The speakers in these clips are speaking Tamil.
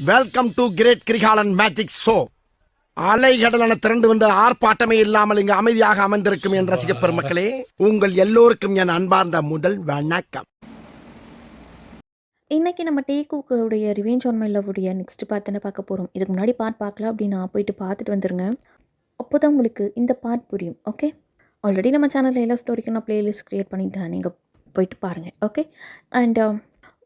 Welcome to great Grikalan magic show. அலைகடலான திரண்டு வந்து ஆர்ப்பாட்டமே இல்லாமல் இங்கு அமைதியாக அமர்ந்திருக்கும் என் ரசிக பெருமக்களே, உங்கள் எல்லோருக்கும் என் அன்பார்ந்த முதல் வணக்கம். இன்றைக்கி நம்ம டேக்குடைய ரிவெஞ்ச் ஆன் மை லவ்வுடைய நெக்ஸ்ட் பார்ட் தானே பார்க்க போகிறோம். இதுக்கு முன்னாடி பார்ட் பார்க்கலாம் அப்படின்னா போயிட்டு பார்த்துட்டு வந்துருங்க. அப்போ தான் உங்களுக்கு இந்த பார்ட் புரியும். ஓகே, ஆல்ரெடி நம்ம சேனலில் எல்லா ஸ்டோரிக்கும் நான் ப்ளேலிஸ்ட் க்ரியேட் பண்ணிட்டேன், நீங்கள் போயிட்டு பாருங்கள். ஓகே, அண்ட்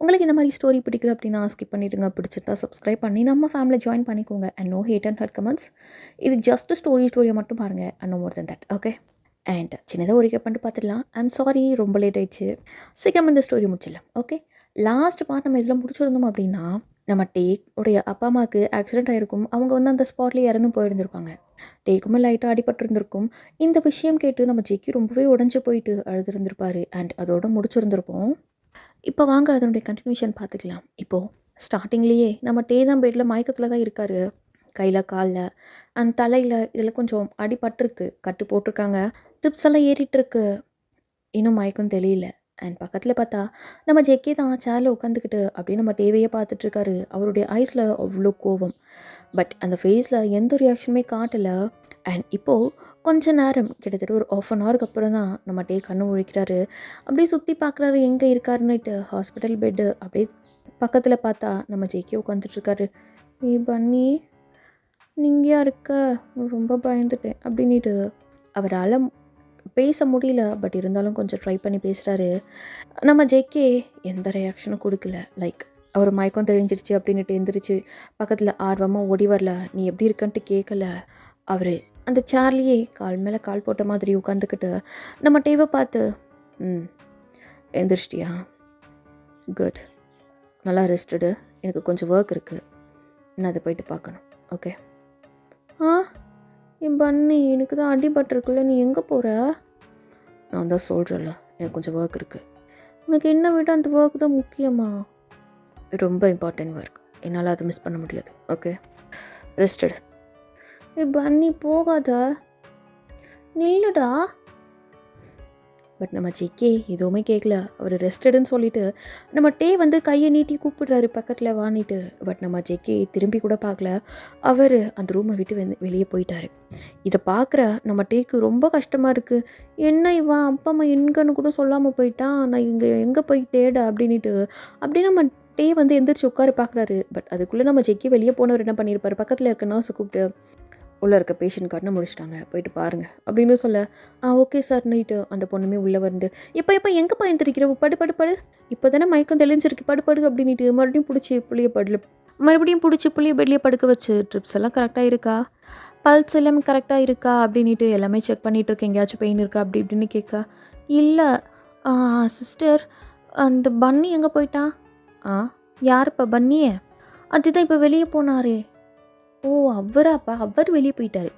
உங்களுக்கு இந்த மாதிரி ஸ்டோரி பிடிக்கல அப்படின்னா ஸ்கிப் பண்ணிவிடுங்க. பிடிச்சிருந்தா சப்ஸ்கிரைப் பண்ணி நம்ம ஃபேமிலி ஜாயின் பண்ணிக்கோங்க. And no hate and hurt comments. இது ஜஸ்ட் ஸ்டோரியை மட்டும் பாருங்கள், and no more than that. Okay, and சின்னதாக ஒரு பண்ணிட்டு பார்த்துடலாம். ஐம் சாரி, ரொம்ப லேட் ஆயிடுச்சு. சீக்கிரம் இந்த ஸ்டோரி முடிச்சிடலாம். ஓகே, லாஸ்ட் பார்ட் நம்ம இதெல்லாம் முடிச்சிருந்தோம் அப்படின்னா நம்ம டேக்குடைய அப்பா அம்மாவுக்கு ஆக்சிடென்ட் ஆகிருக்கும். அவங்க வந்து அந்த ஸ்பாட்லேயே இறந்து போயிருந்திருப்பாங்க. டேக்குமே லைட்டாக அடிபட்டிருந்திருக்கும். இந்த விஷயம் கேட்டு நம்ம ஜெக்கி ரொம்பவே உடஞ்சி போயிட்டு அழுதுருந்துருப்பார். அண்ட் அதோட முடிச்சிருந்திருப்போம். இப்போ வாங்க அதனுடைய கண்டினியூஷன் பார்த்துக்கலாம். இப்போது ஸ்டார்டிங்லேயே நம்ம தான் பெட்டில் மயக்கத்தில் தான் இருக்கார். கையில் காலில் அண்ட் தலையில் இதில் கொஞ்சம் அடிபட்டிருக்கு. கட்டு போட்டிருக்காங்க. ட்ரிப்ஸ் எல்லாம் ஏறிட்டுருக்கு. இன்னும் மயக்கம் தெரியல. அண்ட் பக்கத்தில் பார்த்தா நம்ம ஜெக்கி தான் சேரில் உட்காந்துக்கிட்டு அப்படியே நம்ம டேவையே பார்த்துட்ருக்காரு. அவருடைய ஐஸில் அவ்வளோ கோவம். பட் அந்த ஃபேஸில் எந்த ரியாக்ஷனுமே காட்டலை. அண்ட் இப்போது கொஞ்ச நேரம் கிட்டத்தட்ட ஒரு ½ அன் ஹவருக்கு அப்புறம் தான் நம்ம கண்ணு முழிக்கிறாரு. அப்படியே சுற்றி பார்க்குறாரு எங்கே இருக்காருன்னுட்டு. ஹாஸ்பிட்டல் பெட்டு அப்படியே பக்கத்தில் பார்த்தா நம்ம ஜெக்கி உட்காந்துட்ருக்காரு. ஏ பன்னி, நீங்கயா இருக்க, ரொம்ப பயந்துட்டேன் அப்படின்ட்டு அவரால் பேச முடியல. பட் இருந்தாலும் கொஞ்சம் ட்ரை பண்ணி பேசுகிறாரு. நம்ம ஜெக்கே எந்த ரியாக்ஷனும் கொடுக்கல. லைக் அவர் மயக்கம் தெளிஞ்சிருச்சு அப்படின்ட்டு எந்திரிச்சு பக்கத்தில் ஆர்வமாக ஓடி வரல. நீ எப்படி இருக்கன்ட்டு கேட்கல. அவர் அந்த சேர்லேயே கால் மேலே கால் போட்ட மாதிரி உட்காந்துக்கிட்டு நம்ம டேவை பார்த்து, எந்திரிச்சிட்டியா, குட், நல்லா ரெஸ்டடு, எனக்கு கொஞ்சம் ஒர்க் இருக்குது, நான் அதை போயிட்டு பார்க்கணும். ஓகே. என் பண்ணி, எனக்கு தான் அடிபட்டிருக்குல்ல, நீ எங்கே போகிற? நான் தான் சொல்கிறேன்ல, எனக்கு கொஞ்சம் ஒர்க் இருக்குது. உனக்கு என்ன விட அந்த ஒர்க் தான் முக்கியமா? ரொம்ப இம்பார்ட்டன்ட் ஒர்க், என்னால் அதை மிஸ் பண்ண முடியாது. Okay, rested. பன்னி போகாத, நில்லுடா. பட் நம்ம ஜெக்கே எதுவுமே கேட்கல. அவர் ரெஸ்டடுன்னு சொல்லிவிட்டு நம்ம வந்து கையை நீட்டி கூப்பிடுறாரு பக்கத்தில் வாங்கிட்டு. பட் நம்ம ஜெக்கே திரும்பி கூட பார்க்கல. அவர் அந்த ரூமை விட்டு வெளியே போயிட்டார். இதை பார்க்குற நம்ம டேக்கு ரொம்ப கஷ்டமாக இருக்குது. என்ன இவன் அப்பா அம்மா எங்கன்னு கூட சொல்லாமல் போயிட்டான், நான் இங்கே எங்கே போய் தேட அப்படின்ட்டு. அப்படியே நம்ம எந்திரிச்சு உட்கார பார்க்குறாரு. பட் அதுக்குள்ளே நம்ம ஜெக்கி வெளியே போனவர் என்ன பண்ணியிருப்பார், பக்கத்தில் இருக்க நர்ஸை கூப்பிட்டு, உள்ளே இருக்க பேஷண்ட் கண்ணை முடிச்சிட்டாங்க, போயிட்டு பாருங்கள் அப்படின்னு சொல்ல, ஓகே சார் நைட்டு அந்த பொண்ணுமே உள்ளே வந்து, எப்போ எங்கே பயந்துருக்கிற, படு இப்போ தானே மயக்கம் தெளிஞ்சிருக்கு, படு அப்படின்ட்டு மறுபடியும் பிடிச்சி புள்ளியை பெட்லேயே படுக்க வச்சு, ட்ரிப்ஸ் எல்லாம் கரெக்டாக இருக்கா, பல்ஸ் எல்லாம் கரெக்டாக இருக்கா அப்படின்ட்டு எல்லாமே செக் பண்ணிகிட்டு இருக்கேன், எங்கேயாச்சும் பெயின் இருக்கா அப்படி இப்படின்னு கேட்கா. இல்லை சிஸ்டர், அந்த பன்னி எங்கே போயிட்டான்? யாருப்பா பன்னியே? அதுதான் இப்போ வெளியே போனாரே. ஓ, அவராப்பா, அவர் வெளியே போயிட்டாரு.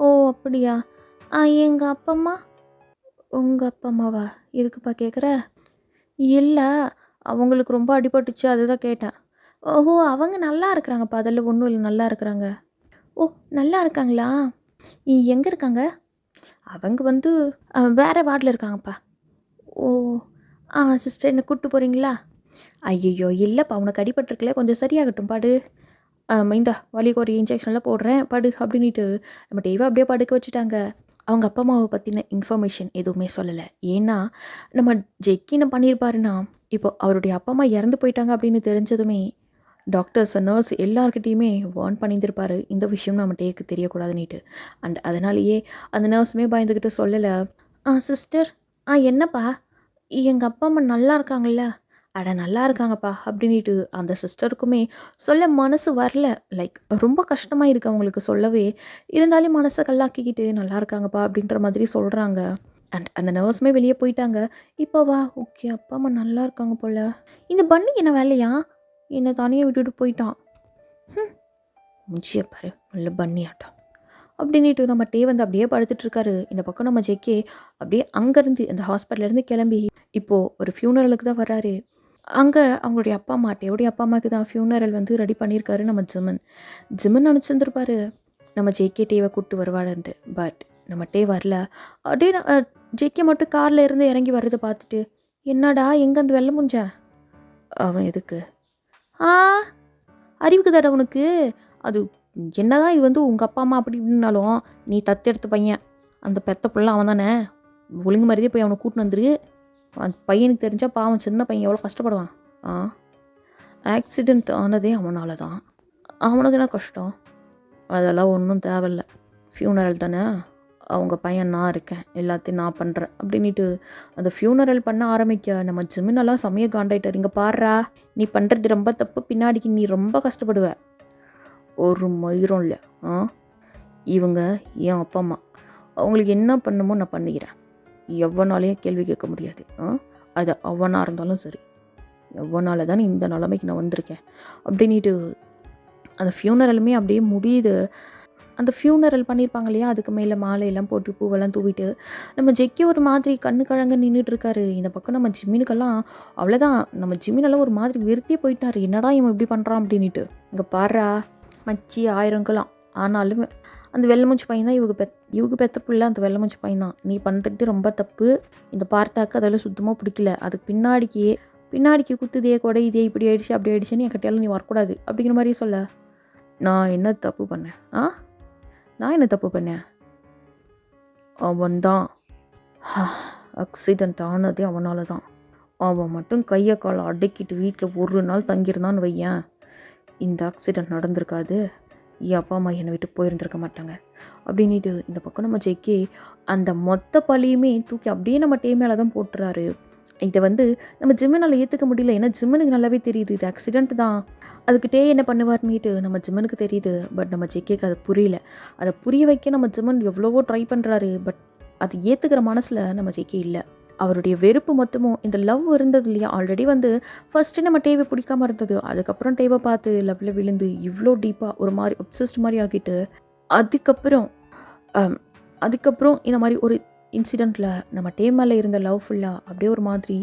ஓ அப்படியா? எங்கள் அப்பா அம்மா? உங்கள் அப்பா அம்மாவா? எதுக்குப்பா கேட்குற? இல்லை, அவங்களுக்கு ரொம்ப அடிபட்டுச்சு, அதுதான் கேட்டேன். ஓஹோ, அவங்க நல்லா இருக்கிறாங்கப்பா, அதில் ஒன்றும் இல்லை, நல்லா இருக்கிறாங்க. ஓ, நல்லா இருக்காங்களா? எங்கே இருக்காங்க? அவங்க வந்து வேறு வார்டில் இருக்காங்கப்பா. ஓ, சிஸ்டர், என்ன கூப்பிட்டு போகிறீங்களா? ஐயோ இல்லைப்பா, உனக்கு அடிபட்டிருக்கல, கொஞ்சம் சரியாகட்டும், பாடு. இந்தா வலிக்கு ஒரு இன்ஜெக்ஷன்லாம் போடுறேன், படு அப்படின்ட்டு நம்ம டேவை அப்படியே படுக்க வச்சுட்டாங்க. அவங்க அப்பா அம்மாவை பற்றின இன்ஃபர்மேஷன் எதுவுமே சொல்லலை. ஏன்னா நம்ம ஜெக்கி என்ன பண்ணியிருப்பாருன்னா, இப்போ அவருடைய அப்பா அம்மா இறந்து போயிட்டாங்க அப்படின்னு தெரிஞ்சதுமே டாக்டர்ஸ் நர்ஸ் எல்லாருக்கிட்டேயுமே வார்ன் பண்ணியிருப்பார், இந்த விஷயம் நம்ம டேக்கு தெரியக்கூடாதுன்னுட்டு. அண்ட் அதனாலேயே அந்த நர்ஸுமே பயந்துக்கிட்டு சொல்லலை. சிஸ்டர், என்னப்பா, எங்கள் அப்பா அம்மா நல்லா இருக்காங்கல்ல? அட நல்லா இருக்காங்கப்பா அப்படின்ட்டு அந்த சிஸ்டருக்குமே சொல்ல மனசு வரல. லைக் ரொம்ப கஷ்டமாக இருக்குது அவங்களுக்கு சொல்லவே. இருந்தாலும் மனசை கல்லாக்கிக்கிட்டு நல்லா இருக்காங்கப்பா அப்படின்ற மாதிரி சொல்கிறாங்க. அண்ட் அந்த நர்ஸுமே வெளியே போயிட்டாங்க. இப்போ வா, ஓகே, அப்பா அம்மா நல்லா இருக்காங்க போல். இந்த பன்னிக்கு என்ன வேலையா? என்னை தனியாக விட்டுட்டு போயிட்டான். முடிச்சிய பாரு, நல்ல பன்னி ஆட்டம் அப்படின்ட்டு நம்ம வந்து அப்படியே படுத்துட்ருக்காரு. இந்த பக்கம் நம்ம ஜெக்கே அப்படியே அங்கேருந்து அந்த ஹாஸ்பிட்டலேருந்து கிளம்பி இப்போது ஒரு ஃபியூனரலுக்கு தான் வர்றாரு. அங்கே அவங்களுடைய அப்பா அம்மா, டேவுடைய அப்பா அம்மாவுக்கு தான் ஃபியூனரல் வந்து ரெடி பண்ணியிருக்காரு நம்ம ஜிமன் நினச்சிருந்துருப்பாரு நம்ம ஜேகே டேவை கூப்பிட்டு வருவாடுன்ட்டு. பட் நம்ம டே வரல. அப்படியே ஜேகே மட்டும் காரில் இருந்து இறங்கி வர்றதை பார்த்துட்டு, என்னடா எங்கே அந்த வெள்ளை முஞ்ச அவன் எதுக்கு? அறிவுக்கு தட உனக்கு. அது என்னதான் இது வந்து உங்கள் அப்பா அம்மா அப்படி இப்படின்னாலும் நீ தத்தெடுத்த பையன். அந்த பெத்த பிள்ளை அவன் தானே. ஒழுங்கு மாதிரியே போய் அவனை கூட்டின்னு வந்துரு. அந்த பையனுக்கு தெரிஞ்சால் பாவம், சின்ன பையன் எவ்வளோ கஷ்டப்படுவான். ஆக்சிடெண்ட் ஆனதே அவனால தான். அவனுக்கு என்ன கஷ்டம்? அதெல்லாம் ஒன்றும் தேவையில்ல. ஃபியூனரல் தானே, அவங்க பையன் நான் இருக்கேன், எல்லாத்தையும் நான் பண்ணுறேன் அப்படின்ட்டு அந்த ஃபியூனரல் பண்ண ஆரம்பிக்க நம்ம ஜிமினெல்லாம் செமைய காண்டாயிட்டார். இங்கே பாடுறா, நீ பண்ணுறது ரொம்ப தப்பு, பின்னாடிக்கு நீ ரொம்ப கஷ்டப்படுவ. ஒரு மயிரும் இல்லை. இவங்க என் அப்பா அம்மா, அவங்களுக்கு என்ன பண்ணுமோ நான் பண்ணிக்கிறேன். எவ்வளோனாலையும் கேள்வி கேட்க முடியாது. அது அவனாக இருந்தாலும் சரி, எவ்வளோனால தானே இந்த நிலைமைக்கு நான் வந்திருக்கேன் அப்படின்ட்டு அந்த ஃபியூனரலுமே அப்படியே முடியுது. அந்த ஃபியூனரல் பண்ணியிருப்பாங்க இல்லையா, அதுக்கு மேலே மாலையெல்லாம் போட்டு பூவெல்லாம் தூவிட்டு நம்ம ஜெக்கி ஒரு மாதிரி கண்ணு கழங்க நின்றுட்டுருக்காரு. இந்த பக்கம் நம்ம ஜிம்மினுக்கெல்லாம் அவ்வளோதான், நம்ம ஜிம்மினெல்லாம் ஒரு மாதிரி வெறுத்தே போயிட்டார். என்னடா இவன் இப்படி பண்ணுறான் அப்படின்ட்டு. இங்கே பாடுறா மச்சி 1000 கிலாம் ஆனாலும் அந்த வெள்ளை பையன் தான் இவங்க பெத்த பிள்ளை. அந்த வெள்ளை பையன் தான். நீ பண்ணுறது ரொம்ப தப்பு. இந்த பார்த்தாக்கு அதெல்லாம் சுத்தமாக பிடிக்கல. அதுக்கு பின்னாடிக்கு குத்துதே கூட இதே இப்படி ஆயிடுச்சு அப்படி ஆயிடுச்சுன்னு என் கட்டியாலும் நீ வரக்கூடாது அப்படிங்கிற மாதிரியே சொல்ல. நான் என்ன தப்பு பண்ணேன்? அவன் தான் ஆக்சிடெண்ட் ஆனதே அவனால தான். அவன் மட்டும் கையை காலை அடக்கிட்டு வீட்டில் ஒரு நாள் தங்கியிருந்தான்னு வையேன், இந்த ஆக்சிடெண்ட் நடந்திருக்காது. என் அப்பா அம்மா என்னை விட்டு போயிருந்துருக்க மாட்டாங்க அப்படின்ட்டு இந்த பக்கம் நம்ம ஜெக்கி அந்த மொத்த பழியுமே தூக்கி அப்படியே நம்ம டே மேலே தான் போட்டுறாரு. இதை வந்து நம்ம ஜிம்மனால் ஏற்றுக்க முடியல. ஏன்னா ஜிம்மனுக்கு நல்லாவே தெரியுது இது ஆக்சிடெண்ட் தான். அதுக்கு டே என்ன பண்ணுவார்னுட்டு நம்ம ஜிம்மனுக்கு தெரியுது. பட் நம்ம ஜெக்கிக்கு அது புரியல. அதை புரிய வைக்க நம்ம ஜிம்மன் எவ்வளவோ ட்ரை பண்ணுறாரு. பட் அது ஏற்றுக்கிற மனசில் நம்ம ஜெக்கி இல்லை. அவருடைய வெறுப்பு மொத்தமும் இந்த லவ் இருந்தது இல்லையா, ஆல்ரெடி வந்து ஃபஸ்ட்டு நம்ம டேவை பிடிக்காம இருந்தது, அதுக்கப்புறம் டேவை பார்த்து லவ்வில் விழுந்து இவ்வளோ டீப்பாக ஒரு மாதிரி ஒப்சஸ்ட் மாதிரி ஆகிட்டு அதுக்கப்புறம் இந்த மாதிரி ஒரு இன்சிடெண்ட்டில் நம்ம டே மேலே இருந்த லவ் ஃபுல்லாக அப்படியே ஒரு மாதிரி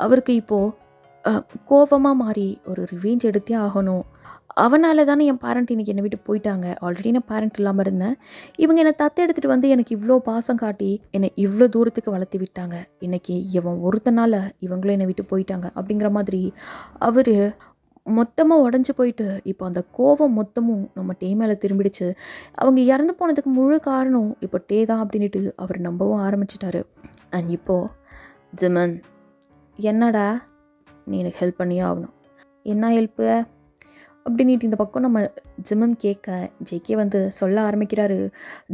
அவருக்கு இப்போது கோபமாக மாறி ஒரு ரிவெஞ்ச் எடுத்தே ஆகணும். அவனால தானே என் பேரண்ட் இன்றைக்கி என்னை விட்டு போயிட்டாங்க. ஆல்ரெடி நான் பேரண்ட் இல்லாமல் இருந்தேன். இவங்க என்னை எடுத்துகிட்டு வந்து எனக்கு இவ்வளோ பாசம் காட்டி என்னை இவ்வளோ தூரத்துக்கு வளர்த்து விட்டாங்க. இன்றைக்கி இவன் ஒருத்தனால இவங்களும் என்னை விட்டு போயிட்டாங்க அப்படிங்கிற மாதிரி அவர் மொத்தமாக உடஞ்சி போயிட்டு இப்போ அந்த கோபம் மொத்தமும் நம்ம டே மேலே திரும்பிடுச்சு. அவங்க இறந்து போனதுக்கு முழு காரணம் இப்போ டே தான் அப்படின்ட்டு அவர் நம்பவும் ஆரம்பிச்சிட்டாரு. அண்ட் இப்போது ஜிமன், என்னடா நீ எனக்கு ஹெல்ப் பண்ணியே ஆகணும். என்ன ஹெல்ப்பு அப்படின்ட்டு இந்த பக்கம் நம்ம ஜிம்மன் கேட்க ஜெக்கே வந்து சொல்ல ஆரம்பிக்கிறாரு.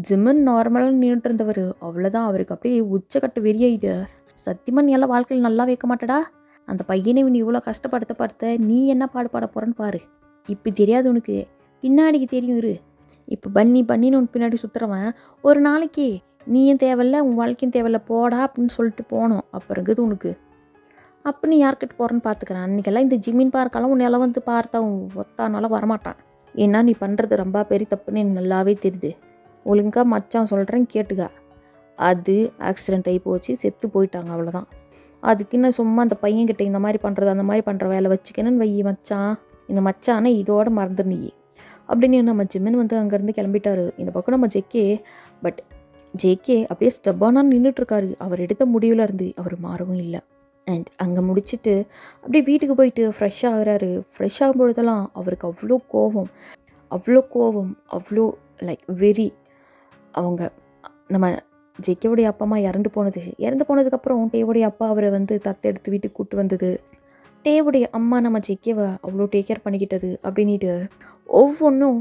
ஜிம்மன் நார்மலாக நின்றுட்டு இருந்தவர் அவ்வளோதான், அவருக்கு அப்படியே உச்சக்கட்டு வெறியாயிட்டு, சத்தியமாக நீ எல்லாம் வாழ்க்கையில் நல்லா வைக்க மாட்டடா. அந்த பையனை நீ இவ்வளோ கஷ்டப்படுத்த நீ என்ன பாடுபாட போகிறன்னு பாரு. இப்போ தெரியாது உனக்கு, பின்னாடிக்கு தெரியும் இரு. இப்போ பண்ணின்னு உனக்கு பின்னாடி சுற்றுறவன் ஒரு நாளைக்கு நீயும் தேவையில்ல உன் வாழ்க்கையும் தேவையில்ல போடா அப்படின்னு சொல்லிட்டு போனோம். அப்புறம் இருக்குது உனக்கு. அப்போ நீ யார்கிட்ட போகிறேன்னு பார்த்துக்கிறேன். அன்றைக்கெல்லாம் இந்த ஜிம்மின் பார்க்கலாம் உன்னெல்லாம் வந்து பார்த்தா ஒத்தானால வரமாட்டான். ஏன்னா நீ பண்ணுறது ரொம்ப பெரிய தப்புன்னு எனக்கு நல்லாவே தெரியுது. ஒழுங்காக மச்சான் சொல்கிறேன் கேட்டுக்க. அது ஆக்சிடெண்ட் ஆகி போச்சு, செத்து போயிட்டாங்க, அவ்வளோதான். அதுக்கு இன்னும் சும்மா அந்த பையன்கிட்ட இந்த மாதிரி பண்ணுறது அந்த மாதிரி பண்ணுற வேலை வச்சுக்கணுன்னு வை மச்சான். இந்த மச்சானை இதோட மறந்துடு நீ அப்படின்னு நம்ம ஜிம்மின் வந்து அங்கேருந்து கிளம்பிட்டாரு. இந்த பக்கம் நம்ம ஜேகே அப்படியே ஸ்டெப்பானா நின்றுட்டுருக்காரு. அவர் எடுத்த முடிவில் இருந்து அவர் மாறவும் இல்லை. அண்ட் அங்கே முடிச்சுட்டு அப்படியே வீட்டுக்கு போயிட்டு ஃப்ரெஷ் ஆகுறாரு. ஃப்ரெஷ் ஆகும்பொழுதெல்லாம் அவருக்கு அவ்வளோ கோவம் அவ்வளோ லைக் வெறி. அவங்க நம்ம ஜெக்கேவுடைய அப்பா அம்மா இறந்து போனதுக்கப்புறம் டேவுடைய அப்பா அவரை வந்து தத்தெடுத்து வீட்டுக்கு கூப்பிட்டு வந்தது, டேவுடைய அம்மா நம்ம ஜெக்கேவை அவ்வளோ டேக் கேர் பண்ணிக்கிட்டது அப்படின்ட்டு ஒவ்வொன்றும்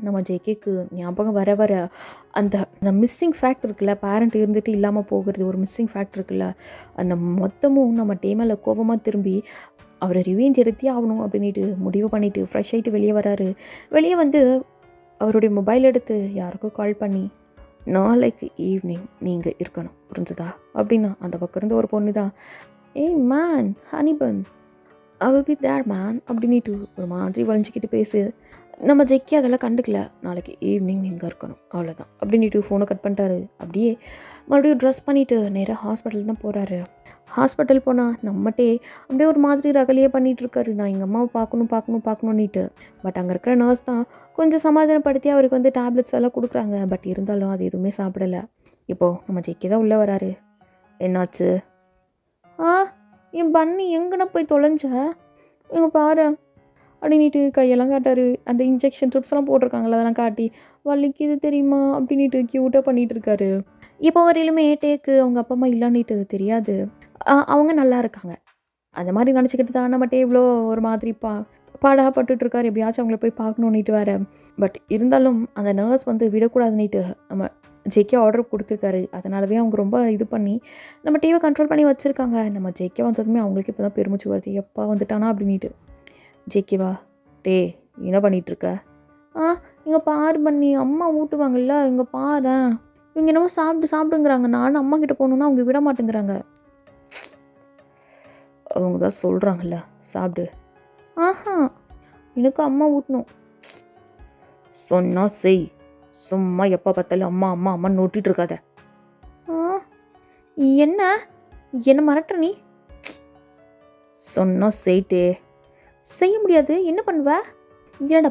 நம்ம ஜெக்கேக்கு ஞாபகம் வர அந்த மிஸ்ஸிங் ஃபேக்ட் இருக்குல்ல, பேரண்ட் இருந்துட்டு இல்லாமல் போகிறது ஒரு மிஸ்ஸிங் ஃபேக்ட் இருக்குல்ல, அந்த மொத்தமும் நம்ம டே மேலே கோபமாக திரும்பி அவரை ரிவெஞ்ச் எடுத்தே ஆகணும் அப்படின்ட்டு முடிவு பண்ணிவிட்டு ஃப்ரெஷ் ஆகிட்டு வெளியே வராரு. வெளியே வந்து அவருடைய மொபைல் எடுத்து யாருக்கும் கால் பண்ணி, நாளைக்கு ஈவினிங் நீங்கள் இருக்கணும் புரிஞ்சுதா அப்படின்னா அந்த பக்கம் இருந்து ஒரு பொண்ணு தான், hey man honeybun I will be there man அப்படின்ட்டு ஒரு மாதிரி வளைஞ்சிக்கிட்டு பேசு. நம்ம ஜெக்கி அதெல்லாம் கண்டுக்கல. நாளைக்கு ஈவினிங் நீங்கள் இருக்கணும் அவ்வளோதான் அப்படின்ட்டு ஃபோனை கட் பண்ணிட்டாரு. அப்படியே மறுபடியும் ட்ரெஸ் பண்ணிவிட்டு நேராக ஹாஸ்பிட்டல் தான் போகிறாரு. ஹாஸ்பிட்டல் போனால் நம்மட்டே அப்படியே ஒரு மாதிரி ரகலையே பண்ணிகிட்ருக்காரு. நான் எங்கள் அம்மாவை பார்க்கணுன்னுட்டு. பட் அங்கே இருக்கிற நர்ஸ் தான் கொஞ்சம் சமாதானப்படுத்தி அவருக்கு வந்து டேப்லெட்ஸ் எல்லாம் கொடுக்குறாங்க. பட் இருந்தாலும் அது எதுவுமே சாப்பிடலை. இப்போது நம்ம ஜெக்கி தான் உள்ளே வராரு. என்னாச்சு? என் பன்னி எங்கன போய் தொலைஞ்ச? இங்கே பாரு அப்படின்ட்டு கையெல்லாம் காட்டாரு. அந்த இன்ஜெக்ஷன் ட்ரிப்ஸ் எல்லாம் போட்டிருக்காங்கல்ல அதெல்லாம் காட்டி வலிக்குது தெரியுமா அப்படின்ட்டு க்யூட்டாக பண்ணிகிட்டு இருக்காரு. இப்போ வரையிலுமே டேக்கு அவங்க அப்பா அம்மா இல்லைன்னுட்டு தெரியாது. அவங்க நல்லா இருக்காங்க அந்த மாதிரி நினச்சிக்கிட்டு தான் நம்மகிட்ட இவ்வளோ ஒரு மாதிரி பாடாப்பட்டுருக்காரு. எப்படியாச்சும் அவங்கள போய் பார்க்கணுன்னுட்டு வேறு. பட் இருந்தாலும் அந்த நர்ஸ் வந்து விடக்கூடாதுன்னுட்டு நம்ம ஜேகே ஆர்டர் கொடுத்துருக்காரு. அதனாலவே அவங்க ரொம்ப இது பண்ணி நம்ம டீவை கண்ட்ரோல் பண்ணி வச்சுருக்காங்க. நம்ம ஜேகே வந்ததுமே அவங்களுக்கு இப்போ தான் பெருமிச்சு வருது, எப்பா வந்துட்டானா அப்படின்ட்டு. ஜேகேவா டே என்ன பண்ணிகிட்ருக்க? இங்கே பாரு பண்ணி அம்மா ஊட்டுவாங்கல்ல இங்கே பாரு, இவங்க என்னமோ சாப்பிடுங்கிறாங்க. நானும் அம்மா கிட்டே போகணுன்னா அவங்க விட மாட்டேங்கிறாங்க. அவங்க தான் சொல்கிறாங்கல்ல சாப்பிடு. எனக்கு அம்மா ஊட்டணும் சொன்னா செய். சும்மா எப்போ பார்த்தாலும் அம்மா அம்மா அம்மான்னு நோட்டிகிட்டு இருக்காத. என்ன என்ன மிரட்டுற நீ? சொன்னா செய்ட்டே. செய்ய முடியாது. என்ன பண்ணுவ? என்ன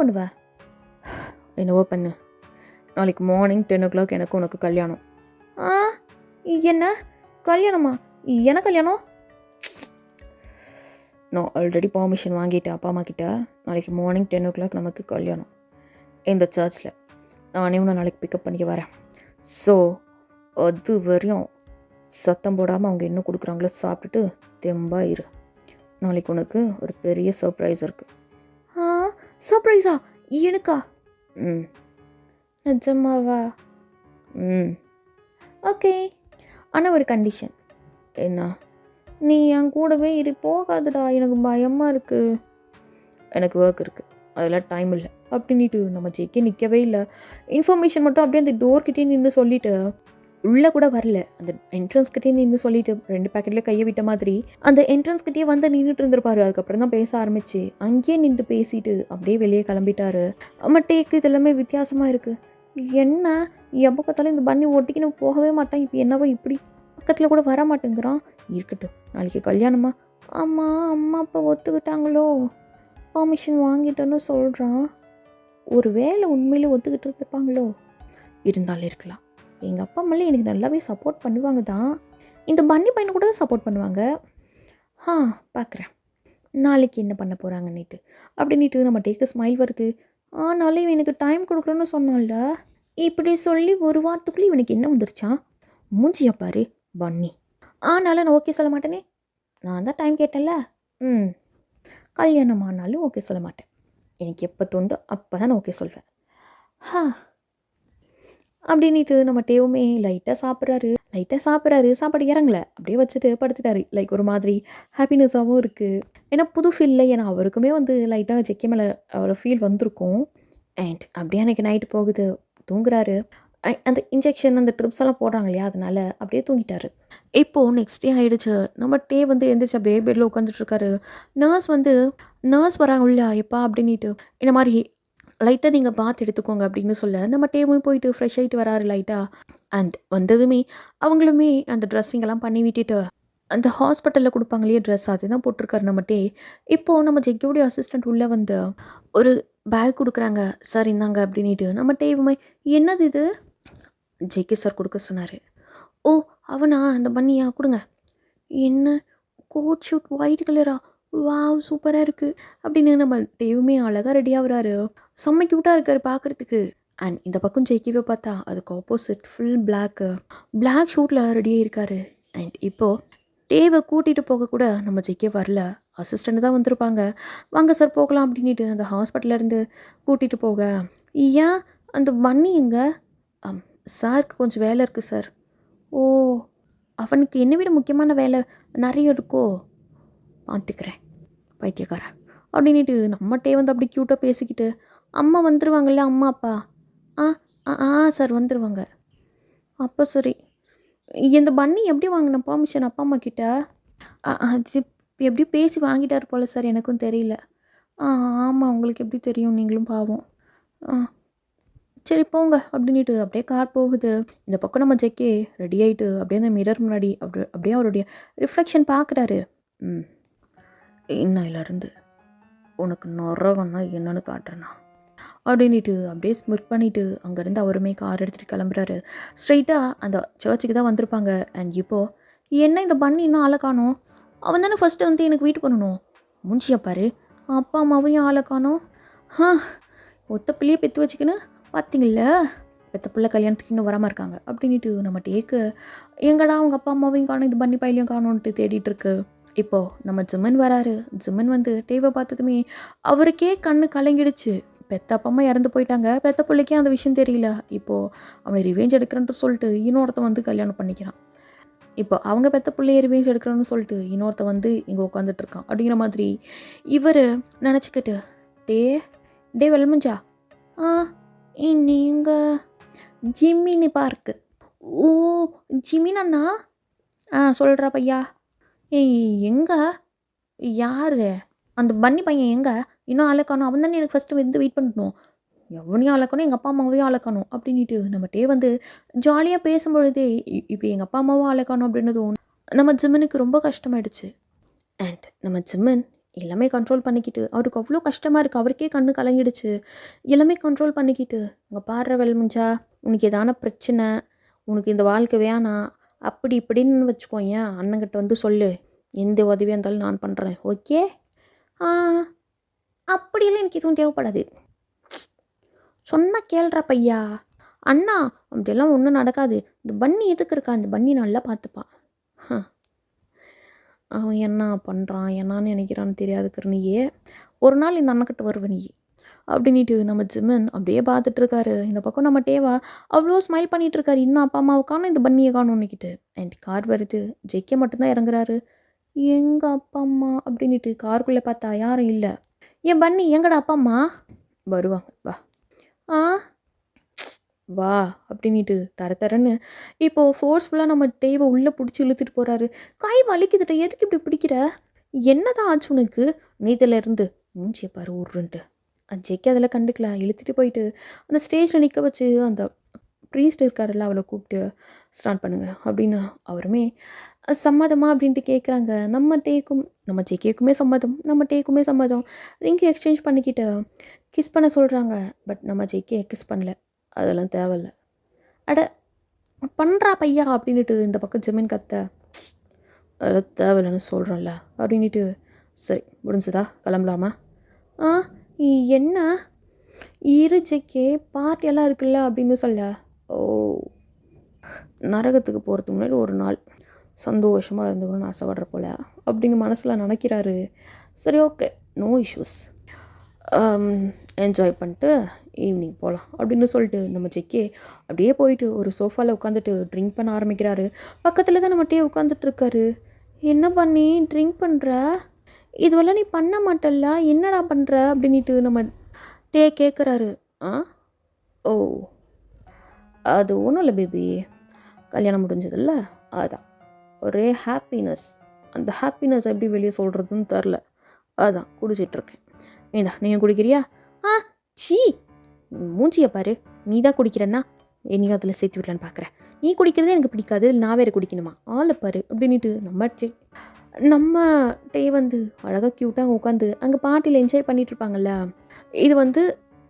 பண்ணுவ? என்னவோ பண்ணு. நாளைக்கு மார்னிங் 10 o'clock எனக்கு உனக்கு கல்யாணம். என்ன கல்யாணமா? என்ன கல்யாணம்? நான் ஆல்ரெடி பர்மிஷன் வாங்கிட்டேன் அப்பா அம்மா கிட்ட. நாளைக்கு மார்னிங் 10 o'clock நமக்கு கல்யாணம் இந்த சர்ச்சில். நானே உன்னை நாளைக்கு பிக்கப் பண்ணிக்க வரேன். ஸோ அது வரையும் சத்தம் போடாமல் அவங்க என்ன கொடுக்குறாங்களோ சாப்பிட்டுட்டு தெம்பா இரு. நாளைக்கு உனக்கு ஒரு பெரிய சர்ப்ரைஸ் இருக்குது. சர்ப்ரைஸா? எனக்கா? நிஜமாவா? ஓகே, ஆனால் ஒரு கண்டிஷன். என்ன? நீ என் கூடவே இரு, போகாதடா, எனக்கு பயமாக இருக்குது. எனக்கு ஒர்க் இருக்குது, அதெல்லாம் டைம் இல்லை அப்படின்ட்டு நம்ம ஜேகே நிற்கவே இல்லை. இன்ஃபர்மேஷன் மட்டும் அப்படியே அந்த டோர்கிட்டே நின்று சொல்லிவிட்டு உள்ளே கூட வரல. அந்த என்ட்ரன்ஸ்கிட்டே நின்று சொல்லிவிட்டு 2 பேக்கெட்லேயே கையை விட்ட மாதிரி அந்த என்ட்ரன்ஸ்கிட்டே வந்து நின்றுட்டு இருந்திருப்பாரு. அதுக்கப்புறம் தான் பேச ஆரம்பிச்சு அங்கேயே நின்று பேசிட்டு அப்படியே வெளியே கிளம்பிட்டாரு. அம்மா டேக்கு இதெல்லாமே வித்தியாசமாக இருக்குது. என்ன எப்போ பார்த்தாலும் இந்த பண்ணி ஒட்டிக்கின்னு போகவே மாட்டான், இப்போ என்னவோ இப்படி பக்கத்தில் கூட வர மாட்டேங்கிறான். இருக்கட்டும், நாளைக்கு கல்யாணமா? அம்மா அப்பா ஒத்துக்கிட்டாங்களோ, பர்மிஷன் வாங்கிட்டோன்னு சொல்கிறான். ஒரு வேளை உண்மையிலே ஒத்துக்கிட்டு இருந்துப்பாங்களோ? இருந்தாலும் இருக்கலாம். எங்கள் அப்பா அம்மாலே எனக்கு நல்லாவே சப்போர்ட் பண்ணுவாங்க தான். இந்த பன்னி பையனை கூட தான் சப்போர்ட் பண்ணுவாங்க. பார்க்குறேன் நாளைக்கு என்ன பண்ண போகிறாங்கன்னுட்டு அப்படின்ட்டு நம்ம டேக்கு ஸ்மைல் வருது. ஆனாலும் இவனுக்கு டைம் கொடுக்குறோன்னு சொன்னால, இப்படி சொல்லி ஒரு வாரத்துக்குள்ளே இவனுக்கு என்ன வந்துருச்சான்? மூஞ்சியா பாரு பன்னி. ஆனாலும் நான் ஓகே சொல்ல மாட்டேனே, நான் தான் டைம் கேட்டேன்ல. கல்யாணம் ஆனாலும் ஓகே சொல்ல மாட்டேன். எனக்கு எப்போ தோணுதோ அப்போ தான் நான் ஓகே சொல்வேன். அப்படின்ட்டு நம்ம டேவுமே லைட்டாக சாப்பிட்றாரு. சாப்பாடு இறங்கல, அப்படியே வச்சுட்டு படுத்துட்டாரு. லைக் ஒரு மாதிரி ஹாப்பினஸாகவும் இருக்குது. ஏன்னா புது ஃபீல். ஏன்னா அவருக்குமே வந்து லைட்டாக ஜெக்கே மேலே அவரோட ஃபீல் வந்திருக்கும். அண்ட் அப்படியே அன்றைக்கி நைட்டு போகுது, தூங்குறாரு. அந்த இன்ஜெக்ஷன் அந்த ட்ரிப்ஸ் எல்லாம் போடுறாங்க இல்லையா, அதனால அப்படியே தூங்கிட்டாரு. இப்போது நெக்ஸ்ட் டே ஆகிடுச்சு. நம்ம டே வந்து எழுந்திரிச்சு அப்படியே பெட்டில் உட்காந்துட்ருக்காரு. நர்ஸ் வராங்க இல்லையா எப்பா அப்படின்ட்டு இந்த மாதிரி லைட்டாக நீங்கள் பாத் எடுத்துக்கோங்க அப்படின்னு சொல்ல நம்ம டேவும் போயிட்டு ஃப்ரெஷ் ஆகிட்டு வராரு லைட்டாக. அண்ட் வந்ததுமே அவங்களுமே அந்த ட்ரெஸ்ஸிங்கெல்லாம் பண்ணி விட்டுட்டு அந்த ஹாஸ்பிட்டலில் கொடுப்பாங்க இல்லையா ட்ரெஸ், அதுதான் போட்டிருக்காரு நம்ம டே. இப்போது நம்ம ஜெக்கியோடைய அசிஸ்டண்ட் உள்ளே வந்து ஒரு பேக் கொடுக்குறாங்க. சார் இந்தாங்க அப்படின்ட்டு நம்ம டேவுமே என்னது இது? ஜேகே சார் கொடுக்க சொன்னார். ஓ அவனா? அந்த பன்னியா கொடுங்க. என்ன கோட் ஷூட் ஒயிட் கலரா? வாவ் சூப்பராக இருக்குது அப்படின்னு நம்ம டேவுமே அழகாக ரெடியாக வராரு. செம்ம க்யூட்டாக இருக்கார் பார்க்குறதுக்கு. அண்ட் இந்த பக்கம் ஜேகேவை பார்த்தா அதுக்கு ஆப்போசிட் ஃபுல் பிளாக் ஷூட்டில் ரெடியாக இருக்கார். அண்ட் இப்போது டேவை கூட்டிகிட்டு போக கூட நம்ம ஜேகே வரல, அசிஸ்டண்ட் தான் வந்திருப்பாங்க. வாங்க சார் போகலாம் அப்படின்ட்டு அந்த ஹாஸ்பிட்டலேருந்து கூட்டிகிட்டு போக, ஏன் அந்த பன்னி எங்கே? சாருக்கு கொஞ்சம் வேலை இருக்குது சார். ஓ அவனுக்கு என்னை விட முக்கியமான வேலை நிறைய இருக்கோ? பார்த்துக்கிறேன் பைத்தியக்காரன் அப்படின்ட்டு நம்மகிட்டே வந்து அப்படி க்யூட்டாக பேசிக்கிட்டு அம்மா வந்துடுவாங்கல்ல அம்மா அப்பா? சார் வந்துடுவாங்க. அப்போ சரி. இந்த பன்னி எப்படி வாங்கின பர்மிஷன் அப்பா அம்மா கிட்ட? அது எப்படி பேசி வாங்கிட்டார் போல் சார், எனக்கும் தெரியல. ஆமாம் உங்களுக்கு எப்படி தெரியும், நீங்களும் பாவம். சரி போங்க அப்படின்ட்டு அப்படியே கார் போகுது. இந்த பக்கம் நம்ம ஜெக்கே ரெடி ஆகிட்டு அப்படியே அந்த மிரர் முன்னாடி அப்படியே அவருடைய ரிஃப்ளெக்ஷன் பார்க்குறாரு. இன்னையிலேருந்து உனக்கு நொறகன்னா என்னன்னு காட்டுறேண்ணா அப்படின்ட்டு அப்படியே ஸ்மிர்க் பண்ணிவிட்டு அங்கேருந்து அவருமே கார் எடுத்துகிட்டு கிளம்புறாரு. ஸ்ட்ரெயிட்டாக அந்த சர்ச்சுக்கு தான் வந்திருப்பாங்க. அண்ட் இப்போது என்ன இந்த பண்ணி இன்னும் ஆளை காணோம்? அவன் தானே ஃபஸ்ட்டு வந்து எனக்கு வெயிட் பண்ணணும். மூஞ்சியா பாரு, அப்பா அம்மாவையும் ஆளை காணோம். ஒத்த பிள்ளையே பெற்று வச்சுக்கின்னு பார்த்தீங்கள, பெத்த பிள்ளை கல்யாணத்துக்கு இன்னும் வராமல் இருக்காங்க அப்படின்ட்டு நம்ம டேக்கு எங்கடா அவங்க அப்பா அம்மாவையும் காணும், இது பண்ணி பையிலையும் காணோன்ட்டு தேடிட்டு இருக்கு. இப்போது நம்ம ஜிம்மன் வராரு. ஜிம்மன் வந்து டேவை பார்த்ததுமே அவருக்கே கண்ணு கலங்கிடுச்சு. பெத்த அப்பா அம்மா இறந்து போயிட்டாங்க, பெத்த பிள்ளைக்கே அந்த விஷயம் தெரியல. இப்போது அவனை ரிவேஞ்ச் எடுக்கிறேன்ட்டு சொல்லிட்டு இன்னொருத்தன் வந்து கல்யாணம் பண்ணிக்கிறான். இப்போ அவங்க பெத்த பிள்ளைய ரிவேஞ்ச் எடுக்கிறோன்னு சொல்லிட்டு இன்னொருத்த வந்து இங்கே உட்காந்துட்டு இருக்கான். அப்படிங்கிற மாதிரி இவர் நினச்சிக்கிட்டு டே வெல்முஞ்சா நீங்கள் ஜிம்மினி பார்க்கு. ஓ ஜிமின் அண்ணா, சொல்கிறா பையா. ஏய் எங்கே, யார் அந்த பன்னி பையன் எங்கே? இன்னும் ஆளக்கானோ? அவன் தானே எனக்கு ஃபஸ்ட்டு வந்து வெயிட் பண்ணணும். எவனையும் ஆளக்கணும், எங்கள் அப்பா அம்மாவையும் ஆளக்கணும் அப்படின்ட்டு நம்ம டே வந்து ஜாலியாக பேசும்பொழுதே இப்படி எங்கள் அப்பா அம்மாவும் ஆளக்கணும் அப்படின்னதும் நம்ம ஜிம்மனுக்கு ரொம்ப கஷ்டமாயிடுச்சு. அண்ட் நம்ம ஜிம்மன் எல்லாமே கண்ட்ரோல் பண்ணிக்கிட்டு, அவருக்கு அவ்வளோ கஷ்டமாக இருக்குது, அவருக்கே கண்ணு கலங்கிடுச்சு. எல்லாமே கண்ட்ரோல் பண்ணிக்கிட்டு, இங்கே பாடுற வெல்முஞ்சா, உனக்கு எதான பிரச்சனை, உனக்கு இந்த வாழ்க்கை வேணாம் அப்படி இப்படின்னு வச்சுக்கோங்க, அண்ணங்கிட்ட வந்து சொல்லு, எந்த உதவியாக இருந்தாலும் நான் பண்ணுறேன், ஓகே? அப்படியெல்லாம் எனக்கு எதுவும் தேவைப்படாது. சொன்னால் கேள்றா பையா. அண்ணா அப்படியெல்லாம் ஒன்றும் நடக்காது. இந்த பன்னி எதுக்கு இருக்கா, இந்த பன்னி நல்லா பார்த்துப்பான். அவன் என்ன பண்ணுறான் என்னான்னு நினைக்கிறான்னு தெரியாதுக்கிற நீயே, ஒரு நாள் இந்த அண்ணக்கிட்ட வருவ நீ அப்படின்ட்டு நம்ம ஜிம்மன் அப்படியே பார்த்துட்ருக்காரு. இந்த பக்கம் நம்ம டேவா அவ்வளோ ஸ்மைல் பண்ணிகிட்ருக்காரு. இன்னும் அப்பா அம்மாவை காணும், இந்த பன்னியை காணும்னுக்கிட்டு. அண்ட் கார் வருது. ஜெய்கே மட்டும்தான் இறங்குறாரு. எங்கள் அப்பா அம்மா அப்படின்ட்டு காருக்குள்ளே பார்த்தா யாரும் இல்லை. என் பன்னி எங்கடா அப்பா அம்மா? வருவாங்க வா வா அப்படின்ட்டு தரன்னு இப்போது ஃபோர்ஸ்ஃபுல்லாக நம்ம டேவை உள்ளே பிடிச்சி இழுத்துட்டு போகிறாரு. கை வலிக்குதுட்ட, எதுக்கு இப்படி பிடிக்கிற? என்ன தான் ஆச்சு உனக்கு? நீதிலேருந்து மூஞ்சியை பாரு ஊருன்ட்டு. ஜெய்கே அதில் கண்டுக்கல. இழுத்துட்டு போயிட்டு அந்த ஸ்டேஜில் நிற்க வச்சு அந்த ப்ரீஸ்ட் இருக்காருல்ல, அவளை கூப்பிட்டு ஸ்டார்ட் பண்ணுங்க அப்படின்னு அவருமே சம்மதமா அப்படின்ட்டு கேட்குறாங்க. நம்ம ஜெய்கேக்குமே சம்மதம், நம்ம டேக்குமே சம்மதம். ரிங்கு எக்ஸ்சேஞ்ச் பண்ணிக்கிட்டு கிஸ் பண்ண சொல்கிறாங்க. பட் நம்ம ஜெய்கே கிஸ் பண்ணல. அதெல்லாம் தேவையில்ல. அட பண்ணுறா பையா அப்படின்ட்டு இந்த பக்கம் ஜெமின் கத்த, அதெல்லாம் தேவையில்லைன்னு சொல்கிறோம்ல அப்படின்ட்டு. சரி முடிஞ்சதா, கிளம்பலாமா? என்ன இரு ஜெய்கே, பார்ட்டியெல்லாம் இருக்குல்ல அப்படின்னு சொல்ல. ஓ, நரகத்துக்கு போகிறதுக்கு முன்னாடி ஒரு நாள் சந்தோஷமாக இருந்துக்கணும்னு ஆசைப்படுற போல அப்படின்னு மனசில் நினைக்கிறாரு. சரி ஓகே, நோ இஷ்யூஸ், என்ஜாய் பண்ணிட்டு ஈவினிங் போகலாம் அப்படின்னு சொல்லிட்டு நம்ம ஜெய்கே அப்படியே போயிட்டு ஒரு சோஃபாவில் உட்காந்துட்டு ட்ரிங்க் பண்ண ஆரம்பிக்கிறாரு. பக்கத்தில் தான் நம்ம டே உட்காந்துட்ருக்காரு. என்ன பண்ணி ட்ரிங்க் பண்ணுற? இதுவெல்லாம் நீ பண்ண மாட்டல்ல, என்னடா பண்ணுற அப்படின்ட்டு நம்ம டே கேட்குறாரு. ஓ அது ஒன்றும் இல்லை பேபி, கல்யாணம் முடிஞ்சதில்ல அதான் ஒரே ஹாப்பினஸ். அந்த ஹாப்பினஸ் எப்படி வெளியே சொல்கிறதுன்னு தெரில, அதான் குடிச்சிட்ருக்கேன். ஏண்டா நீங்கள் குடிக்கிறியா? சீ மூஞ்சியை பாரு, நீ தான் குடிக்கிறேன்னா என்னையும் அதில் சேர்த்து விடலான்னு பார்க்குறேன். நீ குடிக்கிறதே எனக்கு பிடிக்காது, நான் வேறு குடிக்கணுமா? ஆளை பாரு அப்படின்ட்டு நம்ம டே வந்து அழகாக க்யூட்டாக உட்காந்து அங்கே பார்ட்டியில் என்ஜாய் பண்ணிகிட்ருப்பாங்கல்ல. இது வந்து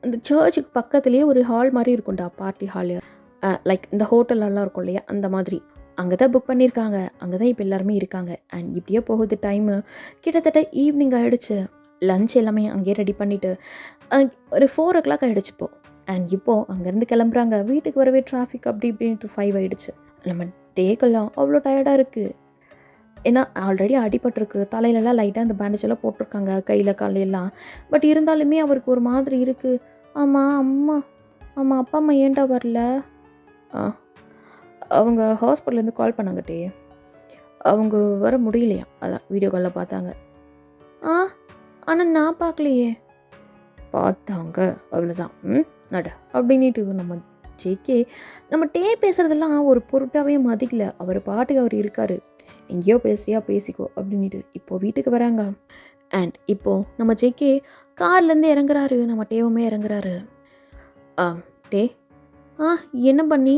இந்த சர்ச்சுக்கு பக்கத்துலேயே ஒரு ஹால் மாதிரி இருக்கும்டா, பார்ட்டி ஹாலு, லைக் இந்த ஹோட்டலெல்லாம் இருக்கும் இல்லையா, அந்த மாதிரி. அங்கே தான் புக் பண்ணியிருக்காங்க, அங்கே தான் இப்போ எல்லாருமே இருக்காங்க. அண்ட் இப்படியே போகுது டைமு. கிட்டத்தட்ட ஈவினிங் ஆகிடுச்சு. லன்ச் எல்லாமே அங்கேயே ரெடி பண்ணிவிட்டு ஒரு 4 o'clock ஆகிடுச்சு இப்போது. அண்ட் இப்போது அங்கேருந்து கிளம்புறாங்க. வீட்டுக்கு வரவே டிராஃபிக் அப்படி இப்படின்ட்டு 5 ஆகிடுச்சு. நம்ம டேக்கெல்லாம் அவ்வளோ டயர்டாக இருக்குது. ஏன்னா ஆல்ரெடி அடிபட்டிருக்கு, தலையிலலாம் லைட்டாக அந்த பேண்டேஜ் எல்லாம் போட்டிருக்காங்க, கையில் காலையெல்லாம். பட் இருந்தாலுமே அவருக்கு ஒரு மாதிரி இருக்குது. ஆமாம் அப்பா அம்மா ஏன்டா வரல? அவங்க ஹாஸ்பிட்டல்லேருந்து கால் பண்ணாங்க டே, அவங்க வர முடியலையா, அதான் வீடியோ காலில் பார்த்தாங்க. ஆனால் நான் பார்க்கலையே. பார்த்தாங்க அவ்வளோதான், நட அப்படின்ட்டு நம்ம ஜேகே நம்ம டே பேசுகிறதெல்லாம் ஒரு பொருட்டாகவே மதிக்கல. அவர் பாட்டுக்கு அவர் இருக்கார், எங்கேயோ பேசுறியா பேசிக்கோ அப்படின்ட்டு. இப்போது வீட்டுக்கு வராங்க. அண்ட் இப்போது நம்ம ஜேகே கார்லேருந்து இறங்குறாரு, நம்ம டேவுமே இறங்குறாரு. டே என்ன பண்ணி,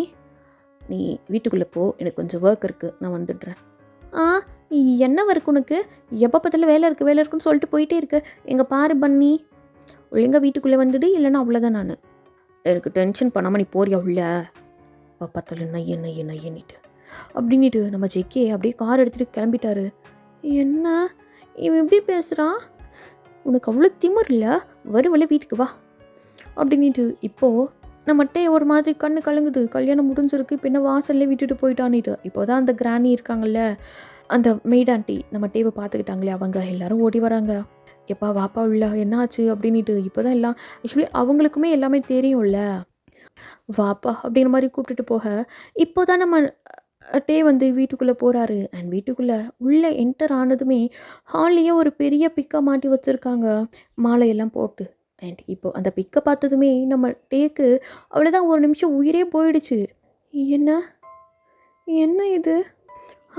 நீ வீட்டுக்குள்ளே போ, எனக்கு கொஞ்சம் ஒர்க் இருக்குது, நான் வந்துடுறேன். என்ன ஒர்க் உனக்கு? எப்போ பார்த்தாலும் வேலை இருக்குன்னு சொல்லிட்டு போயிட்டே இருக்கு. எங்கள் பாரு பண்ணி, ஒழுங்கா வீட்டுக்குள்ளே வந்துடு, இல்லைன்னா அவ்வளோதான். நான் எனக்கு டென்ஷன் பண்ணாமல் நீ போறியா உள்ள? பார்த்தாலும் நையன்னிட்டு அப்படின்ட்டு நம்ம ஜெக்கே அப்படியே கார் எடுத்துகிட்டு கிளம்பிட்டாரு. என்ன இவன் எப்படி பேசுகிறான், உனக்கு அவ்வளோ திமிர் இல்லை, வருவல வீட்டுக்கு வா அப்படின்ட்டு. இப்போது நம்மகிட்டே ஒரு மாதிரி கண்ணு கலங்குது, கல்யாணம் முடிஞ்சிருக்கு, பின்ன வாசல்லே விட்டுட்டு போயிட்டான்னுட்டு. இப்போ தான் அந்த கிராணி இருக்காங்கல்ல, அந்த மெய்ட் ஆண்டி நம்ம டேவை பார்த்துக்கிட்டாங்களே, அவங்க எல்லாரும் ஓடி வராங்க. எப்பா வாப்பா உள்ள என்ன ஆச்சு அப்படின்ட்டு. இப்போ தான் எல்லாம் ஆக்சுவலி அவங்களுக்குமே எல்லாமே தெரியும்ல, வாப்பா அப்படிங்கிற மாதிரி கூப்பிட்டுட்டு போக, இப்போ தான் நம்ம டே வந்து வீட்டுக்குள்ளே போகிறாரு. அண்ட் வீட்டுக்குள்ளே உள்ளே என்டர் ஆனதுமே ஹால்லையே ஒரு பெரிய பிக்கை மாட்டி வச்சுருக்காங்க, மாலையெல்லாம் போட்டு. அண்ட் இப்போது அந்த பிக்கை பார்த்ததுமே நம்ம டேக்கு அவ்வளோதான், ஒரு நிமிஷம் உயிரே போயிடுச்சு. என்ன என்ன இது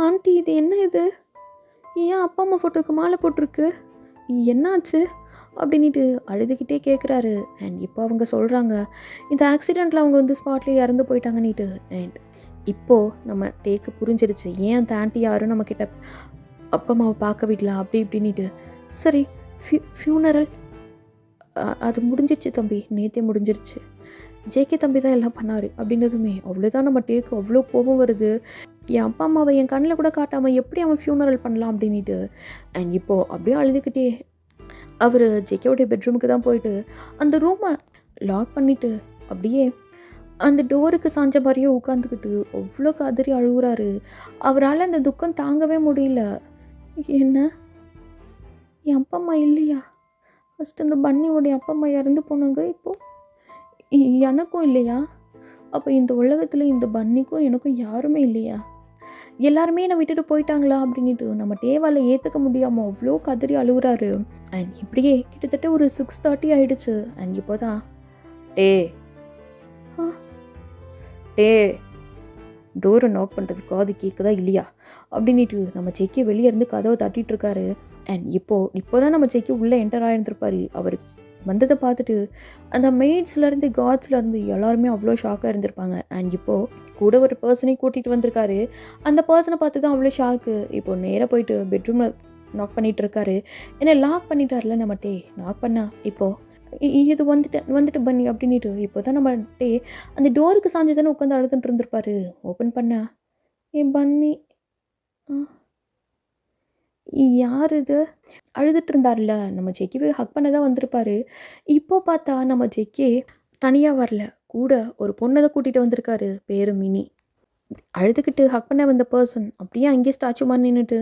ஆண்டி, இது என்ன இது, ஏன் அப்பா அம்மா ஃபோட்டோக்கு மாலை போட்டிருக்கு, என்னாச்சு அப்படின்ட்டு அழுதுகிட்டே கேட்குறாரு. அண்ட் இப்போ அவங்க சொல்கிறாங்க இந்த ஆக்சிடெண்ட்டில் அவங்க வந்து ஸ்பாட்லேயே இறந்து போயிட்டாங்கன்னுட்டு. அண்ட் இப்போது நம்ம டேக்கு புரிஞ்சிருச்சு ஏன் அந்த ஆண்டி யாரும் நம்மக்கிட்ட அப்பா அம்மாவை பார்க்க விடல அப்படி இப்படின்ட்டு. சரி, ஃபியூனரல் அது முடிஞ்சிடுச்சு தம்பி, நேற்றே முடிஞ்சிருச்சு, ஜேகே தம்பி தான் எல்லாம் பண்ணார் அப்படின்றதுமே அவ்வளோதான் நம்ம டேக்கு அவ்வளோ கோபம் வருது. என் அப்பா அம்மாவை என் கண்ணில் கூட காட்டாமல் எப்படி அவன் ஃபியூனரல் பண்ணலாம் அப்படின்ட்டு. அண்ட் இப்போது அப்படியே அழுதுகிட்டே அவர் ஜேகேவுடைய பெட்ரூமுக்கு தான் போயிட்டு அந்த ரூமை லாக் பண்ணிவிட்டு அப்படியே அந்த டோருக்கு சாஞ்ச மாதிரியே உட்காந்துக்கிட்டு அவ்வளோ கதறி அழுகுறாரு. அவரால் அந்த துக்கம் தாங்கவே முடியல. என்ன என் அப்பா அம்மா இல்லையா, ஃபஸ்ட்டு அந்த பன்னியோடைய அப்பா அம்மா இறந்து போனாங்க, இப்போது எனக்கும் இல்லையா, அப்போ இந்த உலகத்தில் இந்த பன்னிக்கும் எனக்கும் யாருமே இல்லையா, எல்லாருமே என்னை விட்டுட்டு போயிட்டாங்களா அப்படின்ட்டு நம்ம டேவால் ஏற்றுக்க முடியாமல் அவ்வளோ கதறி அழுகுறாரு. அண்ட் இப்படியே கிட்டத்தட்ட ஒரு 6:30 ஆகிடுச்சு. அண்ட் இப்போ தான் டே டே டோரை நாக் பண்ணுறதுக்கு அது கேட்குதா இல்லையா அப்படின்ட்டு நம்ம செக்கி வெளியே இருந்து கதவை தட்டிகிட்டு இருக்காரு. அண்ட் இப்போ தான் நம்ம செக்கி உள்ளே என்டர் ஆகிருந்துருப்பாரு. அவர் வந்ததை பார்த்துட்டு அந்த மெய்ட்ஸ்லேருந்து காட்ஸ்லேருந்து எல்லாருமே அவ்வளோ ஷாக்காக இருந்திருப்பாங்க. அண்ட் இப்போது கூட ஒரு பர்சனை கூட்டிகிட்டு வந்திருக்காரு. அந்த பர்சனை பார்த்து தான் அவ்வளோ ஷாக்கு. இப்போது நேராக போயிட்டு பெட்ரூமில் நாக் பண்ணிகிட்டு இருக்காரு. ஏன்னா லாக் பண்ணிட்டார்ல நம்ம டே, நாக் பண்ணா இப்போது இது வந்துட்டு பன்னி அப்படின்ட்டு. இப்போ தான் நம்ம டே அந்த டோருக்கு சாஞ்சு தானே உட்காந்து அழுதுட்டு இருந்திருப்பாரு. ஓப்பன் பண்ணா ஏன் பன்னி, யார் இது, அழுதுட்டு இருந்தார்ல நம்ம ஜெக்கி போய் ஹக் பண்ண தான் வந்திருப்பாரு. இப்போ பார்த்தா நம்ம ஜெக்கி தனியாக வரல, கூட ஒரு பொண்ணை தான் கூட்டிகிட்டு வந்திருக்காரு, பேர் மினி. அழுதுகிட்டு ஹக் பண்ண வந்த பர்சன் அப்படியே அங்கேயே ஸ்டாச்சு மாதிரி நின்றுட்டு,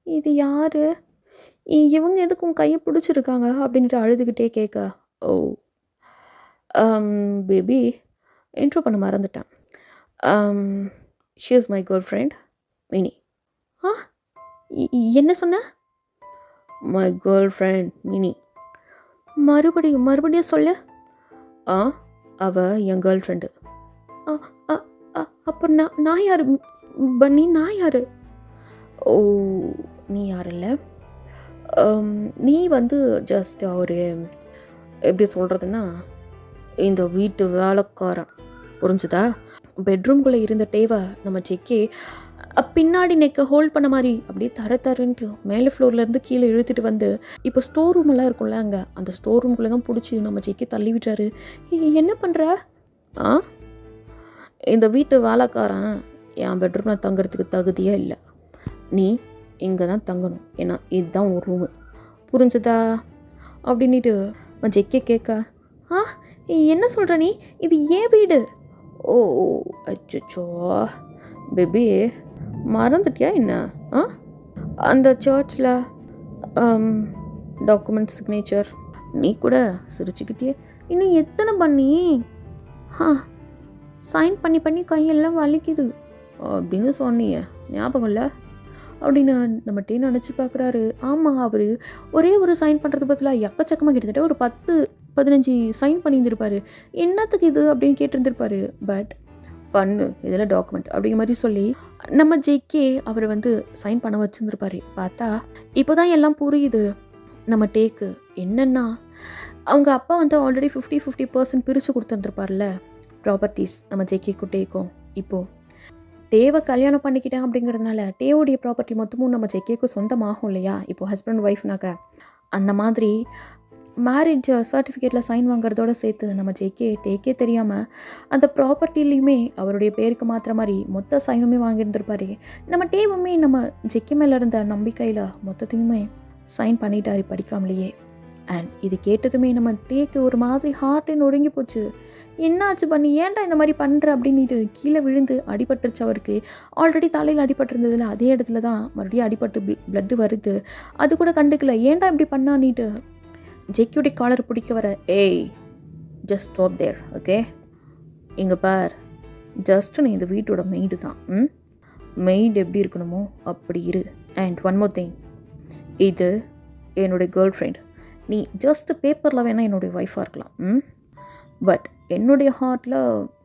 இது யார், இவங்க எதுக்கு உன் கையை பிடிச்சிருக்காங்க அப்படின்ட்டு அழுதுகிட்டே கேட்க, ஓ பேபி இன்ட்ரோ பண்ண மறந்துட்டேன், she is my girl friend mini. என்ன சொன்ன, மை கேர்ள் ஃப்ரெண்ட் மினி. மறுபடியும் சொல்லு. அவள் என் கேர்ள் ஃப்ரெண்டு. அப்போ நான் யார் பன்னி, நான் யார்? ஓ நீ யார் இல்லை, நீ வந்து ஜஸ்ட் ஒரு எப்படி சொல்கிறதுன்னா இந்த வீட்டு வேலைக்காரன், புரிஞ்சுதா? பெட்ரூம்குள்ளே இருந்த டேவை நம்ம செக்கி பின்னாடி நெக்கை ஹோல்ட் பண்ண மாதிரி அப்படியே தரன்ட்டு மேலே ஃப்ளோர்லேருந்து கீழே இழுத்துட்டு வந்து இப்போ ஸ்டோர் ரூமெல்லாம் இருக்கும்ல, அங்கே அந்த ஸ்டோர் ரூம்குள்ளே தான் பிடிச்சி நம்ம செக்கி தள்ளி விட்டாரு. என்ன பண்ணுற? இந்த வீட்டு வேலைக்காரன் என் பெட்ரூமில் தங்குறதுக்கு தகுதியே இல்லை, நீ இங்கே தான் தங்கணும், ஏன்னா இதுதான் ஒரு ரூமு, புரிஞ்சுதா அப்படின்ட்டு நான் ஜெக்கே கேட்க, என்ன சொல்கிற நீ, இது ஏன் வீடு? ஓ அச்சோ பேபி மறந்துட்டியா என்ன? அந்த சர்ச்சில் டாக்குமெண்ட் சிக்னேச்சர், நீ கூட சிரிச்சுக்கிட்டே இன்னும் எத்தனை பண்ணி சைன் பண்ணி கையெல்லாம் வலிக்குது அப்படின்னு சொன்னீங்க, ஞாபகம் இல்லை அப்படின்னு நம்ம டே நினச்சி பார்க்குறாரு. ஆமாம், அவர் ஒரே ஒரு சைன் பண்ணுறது பதிலாக எக்கச்சக்கமாக கிட்டத்தட்ட ஒரு 10-15 சைன் பண்ணியிருந்திருப்பார். என்னத்துக்கு இது அப்படின்னு கேட்டிருந்திருப்பாரு. பட் பண்ணு இதெல்லாம் டாக்குமெண்ட் அப்படிங்கிற மாதிரி சொல்லி நம்ம ஜெக்கே அவர் வந்து சைன் பண்ண வச்சுருந்துருப்பாரு. பார்த்தா இப்போ தான் எல்லாம் புரியுது நம்ம டேக்கு. என்னென்னா அவங்க அப்பா வந்து ஆல்ரெடி 50% பிரித்து கொடுத்துருந்துருப்பார்ல ப்ராப்பர்ட்டிஸ் நம்ம ஜெக்கேக்கும் டேக்கும். இப்போது டேவை கல்யாணம் பண்ணிக்கிட்டேன் அப்படிங்கிறதுனால டேவோடைய ப்ராப்பர்ட்டி மொத்தமும் நம்ம ஜெக்கேக்கும் சொந்தமாகும் இல்லையா, இப்போது ஹஸ்பண்ட் ஒய்ஃப்னாக்க. அந்த மாதிரி மேரேஜ் சர்டிஃபிகேட்டில் சைன் வாங்குறதோட சேர்த்து நம்ம டேக்கே தெரியாமல் அந்த ப்ராப்பர்ட்டிலையுமே அவருடைய பேருக்கு மாத்திர மாதிரி மொத்த சைனுமே வாங்கியிருந்திருப்பாரு. நம்ம டேவுமே நம்ம ஜெக்கி மேலே இருந்த நம்பிக்கையில் மொத்தத்தையுமே சைன் பண்ணிட்டாரு படிக்காமலேயே. அண்ட் இது கேட்டதுமே நம்ம டேக்கு ஒரு மாதிரி ஹார்ட்டே நொடுங்கி போச்சு. என்னாச்சு பண்ணி ஏன்டா இந்த மாதிரி பண்ணுற அப்படின்ட்டு கீழே விழுந்து அடிபட்டுருச்சு. அவருக்கு ஆல்ரெடி தலையில் அடிபட்டிருந்ததில்ல, அதே இடத்துல தான் மறுபடியும் அடிபட்டு பிளட்டு வருது. அது கூட கண்டுக்கல. ஏன்டா இப்படி பண்ணான்னுட்டு ஜெக்கியோடைய காலர் பிடிக்க வர, ஏய் ஜஸ்ட் ஸ்டாப் தேர், ஓகே? இங்கே பார், ஜஸ்ட் நீ இந்த வீட்டோட மெய்டு தான். மெய்டு எப்படி இருக்கணுமோ அப்படி இரு. அண்ட் ஒன் மோர் திங், இது என்னுடைய கேர்ள் ஃப்ரெண்ட். நீ ஜஸ்ட் பேப்பரில் வேணால் என்னுடைய ஒய்ஃபாக இருக்கலாம், பட் என்னுடைய ஹார்ட்டில்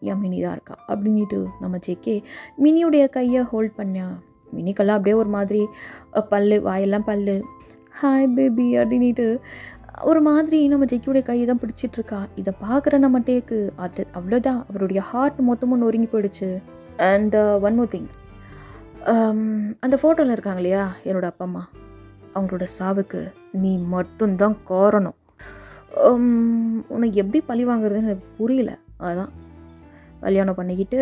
என் மினி தான் இருக்கா அப்படின்ட்டு நம்ம ஜெக்கே மினியுடைய கையை ஹோல்ட் பண்ண. மினிக்கெல்லாம் அப்படியே ஒரு மாதிரி பல்லு வாயெல்லாம் பல்லு, ஹாய் பேபி அப்படின்ட்டு ஒரு மாதிரி நம்ம ஜெக்கியோடைய கையை தான் பிடிச்சிட்ருக்கா. இதை பார்க்குற நம்ம டேக்கு அது அவ்வளோதான், அவருடைய ஹார்ட் மொத்தமும் நொறுங்கி போயிடுச்சு. அண்ட் ஒன் மோர் திங், அந்த ஃபோட்டோவில் இருக்காங்க இல்லையா என்னோடய அப்பா அம்மா, அவங்களோட சாவுக்கு நீ மட்டும்தான் காரணம். உனக்கு எப்படி பழி வாங்குறதுன்னு எனக்கு புரியல. அதுதான் கல்யாணம் பண்ணிக்கிட்டு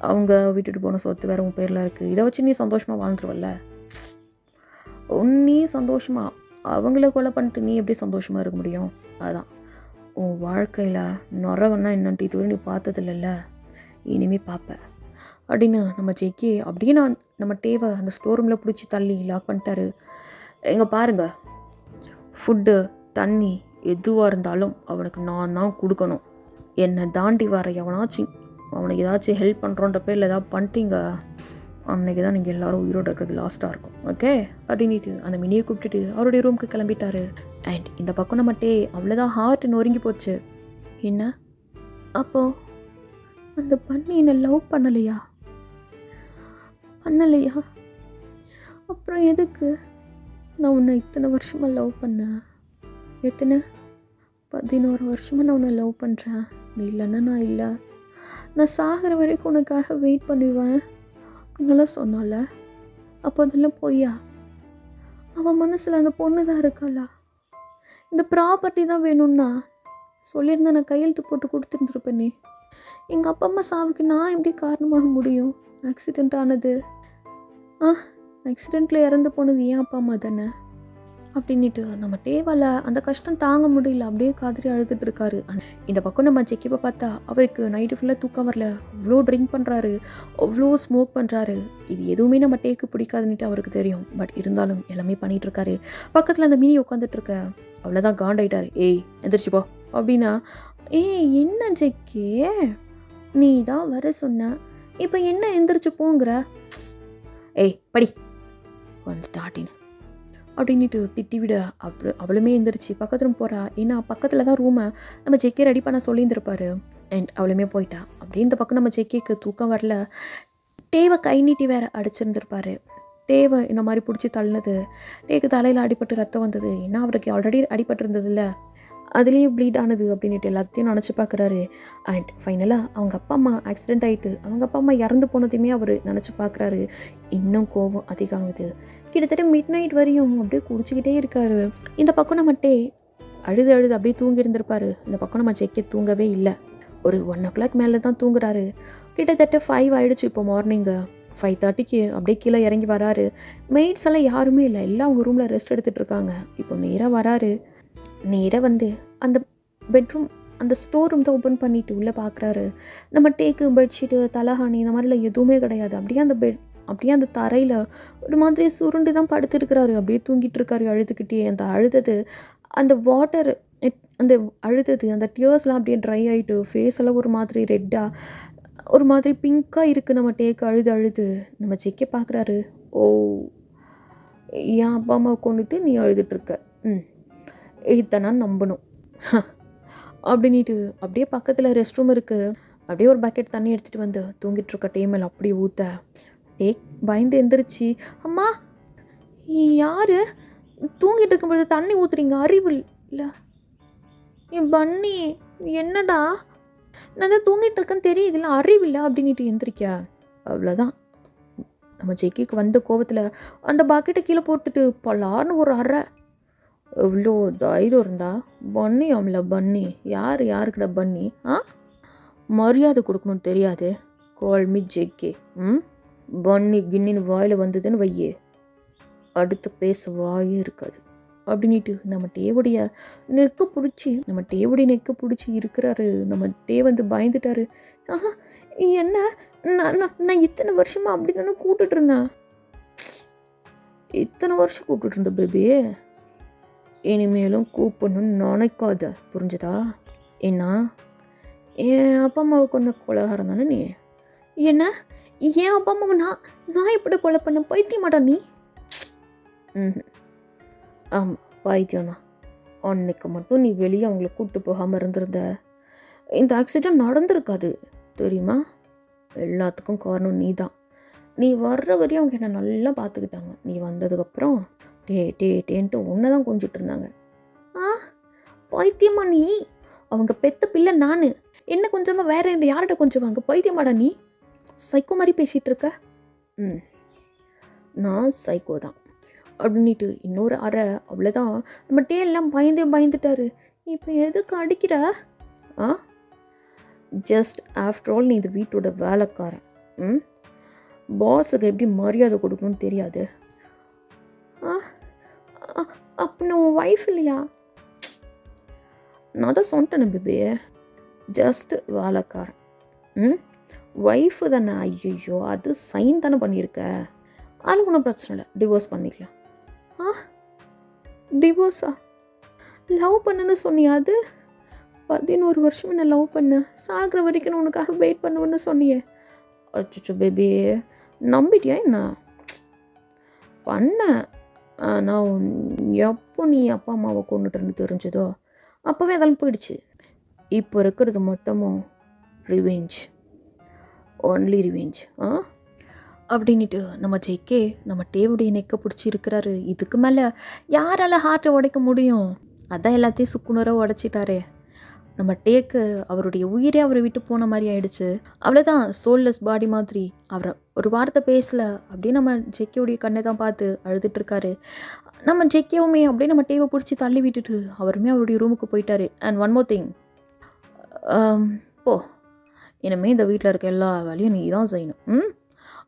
அவங்க விட்டுட்டு போன சொத்து வேறு உன் பேரில் இருக்குது. இதை வச்சு நீ சந்தோஷமாக வாழ்ந்துருவல்ல. நீ சந்தோஷமாக அவங்கள கொலை பண்ணிட்டு நீ எப்படி சந்தோஷமாக இருக்க முடியும்? அதுதான் உன் வாழ்க்கையில் நுறவன்னா என்னன்ட்டு இதுவரை நீ பார்த்ததில்ல, இனிமேல் பார்ப்ப அப்படின்னு நம்ம ஜெக்கி அப்படியே நம்ம டேவை அந்த ஸ்டோர் ரூமில் பிடிச்சி தள்ளி லாக் பண்ணிட்டாரு. எங்கே பாருங்கள், ஃபுட்டு தண்ணி எதுவாக இருந்தாலும் அவனுக்கு நான் தான் கொடுக்கணும். என்னை தாண்டி வர எவனாச்சும் அவனுக்கு ஏதாச்சும் ஹெல்ப் பண்ணுறோன்ற பேரில் ஏதாவது பண்ணிட்டீங்க, அன்றைக்கி தான் நீங்கள் எல்லோரும் உயிரோடு இருக்கிறது லாஸ்ட்டாக இருக்கும், ஓகே அப்படின்ட்டு அந்த மினியை கூப்பிட்டுட்டு அவருடைய ரூமுக்கு கிளம்பிட்டாரு. அண்ட் இந்த பக்கம் நம்மட்டே அவ்வளோதான் ஹார்ட் நொறுங்கி போச்சு. என்ன அப்போது அந்த பண்ணி என்னை லவ் பண்ணலையா? அப்புறம் எதுக்கு நான் உன்னை இத்தனை வருஷமாக லவ் பண்ணேன்? 11 வருஷமாக நான் உன்னை லவ் பண்ணுறேன். நீ இல்லைன்னா நான் இல்லை, நான் சாகிற வரைக்கும் உனக்காக வெயிட் பண்ணுவேன் அப்படின்னுலாம் சொன்னால. அப்போ அதெல்லாம் பொய்யா? அவன் மனசில் அந்த பொண்ணு தான் இருக்காளா? இந்த ப்ராப்பர்ட்டி தான் வேணும்னா சொல்லியிருந்தேன், நான் கையெழுத்து போட்டு கொடுத்துருந்துருப்பேனே. எங்கள் அப்பா அம்மா சாவுக்கு நான் எப்படி காரணமாக முடியும்? ஆக்சிடெண்ட் ஆனது, ஆக்சிடெண்ட்டில் இறந்து போனது ஏன் அப்பா அம்மா தானே அப்படின்ட்டு நம்ம டேவால் அந்த கஷ்டம் தாங்க முடியல. அப்படியே காதிரி அழுதுட்டு இருக்காரு. இந்த பக்கம் நம்ம ஜெக்கிப்பை பார்த்தா அவருக்கு நைட்டு ஃபுல்லாக தூக்கம் வரல. அவ்வளோ ட்ரிங்க் பண்ணுறாரு, அவ்வளோ ஸ்மோக் பண்ணுறாரு. இது எதுவுமே நம்ம டேக்கு பிடிக்காதுன்னுட்டு அவருக்கு தெரியும். பட் இருந்தாலும் எல்லாமே பண்ணிகிட்ருக்காரு. பக்கத்தில் அந்த மினி உட்காந்துட்ருக்க அவ்வளோதான் காண்டாயிட்டார். ஏய் எந்திரிச்சு போ அப்படின்னா, என்ன ஜெக்கே நீ தான் வர சொன்ன, இப்போ என்ன எந்திரிச்சு போங்கிற? ஏய் படி வந்துட்டாட்டின்னு அப்படின்ட்டு திட்டி விட அவளுமே எந்திரிச்சு பக்கத்துல போகிறா. ஏன்னா பக்கத்தில் தான் ரூமை நம்ம ஜெக்கே ரெடி பண்ண சொல்லியிருந்திருப்பாரு. அண்ட் அவளுமே போயிட்டா. அப்படியே இந்த பக்கம் நம்ம ஜெக்கேக்கு தூக்கம் வரல. டேவை கை நீட்டி வேற அடிச்சிருந்துருப்பாரு. டேவை இந்த மாதிரி பிடிச்சி தள்ளினது, டேக்கு தலையில் அடிபட்டு ரத்தம் வந்தது. ஏன்னா அவருக்கு ஆல்ரெடி அடிபட்டு இருந்ததில்ல, அதுலேயும் ப்ளீட் ஆனது அப்படின்ட்டு எல்லாத்தையும் நினச்சி பார்க்குறாரு. அண்ட் ஃபைனலாக அவங்க அப்பா அம்மா ஆக்சிடெண்ட் ஆகிட்டு அவங்க அப்பா அம்மா இறந்து போனதையுமே அவர் நினச்சி பார்க்குறாரு. இன்னும் கோபம் அதிகமாகுது. கிட்டத்தட்ட மிட் நைட் வரையும் அப்படியே குடிச்சிக்கிட்டே இருக்காரு. இந்த பக்கம் நம்மட்டே அழுது அப்படியே தூங்கி இருந்திருப்பாரு. இந்த பக்கம் நம்ம ஜெக்கே தூங்கவே இல்லை. ஒரு 1 o'clock மேலே தான் தூங்குறாரு. கிட்டத்தட்ட 5 ஆகிடுச்சு. இப்போ மார்னிங்கு 5:30க்கு அப்படியே கீழே இறங்கி வராரு. மெய்ட்ஸ் எல்லாம் யாருமே இல்லை, எல்லாம் அவங்க ரூமில் ரெஸ்ட் எடுத்துகிட்டு இருக்காங்க. இப்போ நேராக வராரு. நேராக வந்து அந்த பெட்ரூம் அந்த ஸ்டோர் ரூம் தான் ஓப்பன் பண்ணிவிட்டு உள்ளே பார்க்குறாரு. நம்ம டேக்கு பெட்ஷீட்டு தலஹானி இந்த மாதிரிலாம் எதுவுமே கிடையாது. அப்படியே அந்த தரையில் ஒரு மாதிரி சுருண்டு தான் படுத்துருக்கிறாரு. அப்படியே தூங்கிட்டு இருக்காரு அழுதுகிட்டே. அந்த வாட்டர் அந்த அந்த டியர்ஸ்லாம் அப்படியே ட்ரை ஆகிட்டு ஃபேஸ் எல்லாம் ஒரு மாதிரி ரெட்டாக ஒரு மாதிரி பிங்க்காக இருக்குது. நம்ம டேக்கு அழுது நம்ம ஜெக்கே பார்க்குறாரு. ஓ என் அப்பா அம்மாவை கொண்டுட்டு நீ அழுதுட்டுருக்க, இதை நான் நம்பணும் அப்படின்ட்டு அப்படியே பக்கத்தில் ரெஸ்ட் ரூம் இருக்குது. அப்படியே ஒரு பக்கெட் தண்ணி எடுத்துகிட்டு வந்து தூங்கிட்டு இருக்க டேமல் அப்படியே ஊற்ற பயந்து எந்திரிச்சு, அம்மா யார் தூங்கிட்டு இருக்கும்பொழுது தண்ணி ஊற்றுறீங்க, அறிவு இல்லை என் பன்னி, என்னடா நான் தான் தூங்கிட்டு இருக்கேன்னு தெரியுதுல்ல, அறிவு இல்லை அப்படின்ட்டு எந்திரிக்க. அவ்வளோதான் நம்ம ஜெக்கிக்கு வந்த கோவத்தில் அந்த பக்கெட்டை கீழே போட்டுட்டு பலார்னு ஒரு அறை. எவ்வளோ தைரியம் இருந்தா பன்னி ஆமல பன்னி. யாருக்கிட்ட பன்னி? மரியாதை கொடுக்கணும்னு தெரியாது. Call me JK. பன்னி கின்னின்னு வாயில் வந்ததுன்னு வையே, அடுத்து பேச வாயே இருக்காது அப்படின்ட்டு நம்ம டேவுடைய நெக்க பிடிச்சி இருக்கிறாரு. நம்ம டே வந்து பயந்துட்டாரு. என்ன நான் இத்தனை வருஷமாக அப்படி தானே கூப்பிட்டுட்டு இருந்தேன். இத்தனை வருஷம் கூப்பிட்டுட்டு இருந்த பேபி, இனிமேலும் கூப்பிடணும்னு நினைக்காத, புரிஞ்சதா? ஏன்னா என் அப்பா அம்மாவை கொண்ட கொலகாரம் தானே நீ. என்ன என் அப்பா அம்மாவை நான் எப்படி கொலை பண்ண? பைத்தியமாடா நீ? ஆமாம், பைத்தியம்தான். அன்னைக்கு மட்டும் நீ வெளியே அவங்கள கூப்பிட்டு போகாமல் இருந்திருந்த இந்த ஆக்சிடெண்ட் நடந்திருக்காது தெரியுமா? எல்லாத்துக்கும் காரணம் நீ தான். நீ வர்ற வரையும் அவங்க என்னை நல்லா பார்த்துக்கிட்டாங்க. நீ வந்ததுக்கப்புறம் டேன்ட்டு ஒன்றை தான் கொஞ்சிட்டு இருந்தாங்க. பைத்தியமா நீ? அவங்க பெத்த பிள்ளை நான், என்ன கொஞ்சமாக வேற இந்த யார்கிட்ட கொஞ்சமாங்க? பைத்தியமாடா நீ? சைக்கோ மாதிரி பேசிகிட்டு இருக்க. நான் சைக்கோ தான் அப்படின்ட்டு இன்னொரு அறை. அவ்வளோதான். நம்ம டே எல்லாம் பயந்துட்டாரு. இப்போ எதுக்கு அடிக்கிற? ஜஸ்ட் ஆஃப்டர் ஆல் நீ இந்த வீட்டோட வேலைக்காரன். பாஸுக்கு எப்படி மரியாதை கொடுக்கணும்னு தெரியாது. அப்போ நான் உன் ஒய்ஃப் இல்லையா? நான் தான் சொன்னேன் பேபி, ஜஸ்ட் வேலைக்காரன். ஒய்ஃபு தானே? ஐயோ, அது சைன் தானே பண்ணியிருக்க. அதில் ஒன்றும் பிரச்சனை இல்லை, டிவோர்ஸ் பண்ணிக்கலாம். டிவோர்ஸா? லவ் பண்ணுன்னு சொன்னியா? அது 11 வருஷம் என்ன லவ் பண்ண, சாகிற வரைக்கும் உனக்காக வெயிட் பண்ணுவேன்னு சொன்னியே. அச்சோ பேபி, நம்பிட்டியா என்ன? பண்ண. நான் எப்போ நீ அப்பா அம்மாவை கொண்டுட்டு தெரிஞ்சதோ அப்போவே அதெல்லாம் போயிடுச்சு. இப்போ இருக்கிறது மொத்தமும் ரிவெஞ்ச், ஒன்லி ரிவெஞ்ச். அப்படின்ட்டு நம்ம ஜேகே நம்ம டேவுடைய நெக்க பிடிச்சி இருக்கிறாரு. இதுக்கு மேலே யாரால் ஹார்ட்டை உடைக்க முடியும்? அதான் எல்லாத்தையும் சுக்குநூறாக உடைச்சிட்டாரே. நம்ம டேக்கு அவருடைய உயிரே அவரை விட்டு போன மாதிரி ஆயிடுச்சு. அவ்வளோதான், சோல்லெஸ் பாடி மாதிரி. அவரை ஒரு வார்த்தை பேசலை அப்படியே நம்ம ஜெக்கேவுடைய கண்ணை தான் பார்த்து அழுதுட்டுருக்காரு. நம்ம ஜெக்கேவுமே அப்படியே நம்ம டேவை பிடிச்சி தள்ளி விட்டுட்டு அவருமே அவருடைய ரூமுக்கு போயிட்டாரு. அண்ட் ஒன் மோர் திங், போ, இனிமேல் இந்த வீட்டில் இருக்க எல்லா வேலையும் நீ தான் செய்யணும்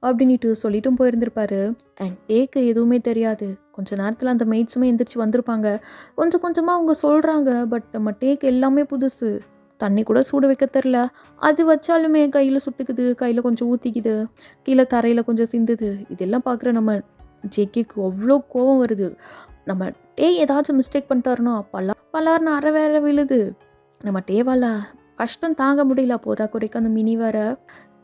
அப்படின்ட்டு சொல்லிட்டும் போயிருந்திருப்பாரு. அண்ட் டேக்கு எதுவுமே தெரியாது. கொஞ்ச நேரத்தில் அந்த மெய்ட்ஸுமே எந்திரிச்சு வந்திருப்பாங்க. கொஞ்சம் கொஞ்சமாக அவங்க சொல்கிறாங்க. பட் நம்ம டேக்கு எல்லாமே புதுசு. தண்ணி கூட சூடு வைக்க தெரில. அது வச்சாலுமே கையில் சுட்டுக்குது, கையில் கொஞ்சம் ஊற்றிக்குது, கீழே தரையில் கொஞ்சம் சிந்துது. இதெல்லாம் பார்க்குற நம்ம ஜெக்கிக்கு அவ்வளோ கோவம் வருது. நம்ம டே ஏதாச்சும் மிஸ்டேக் பண்ணிட்டாருன்னா பலார்னு அரை வேற விழுது. நம்ம டேவால் கஷ்டம் தாங்க முடியல. போதா குறைக்க அந்த மினி வேற.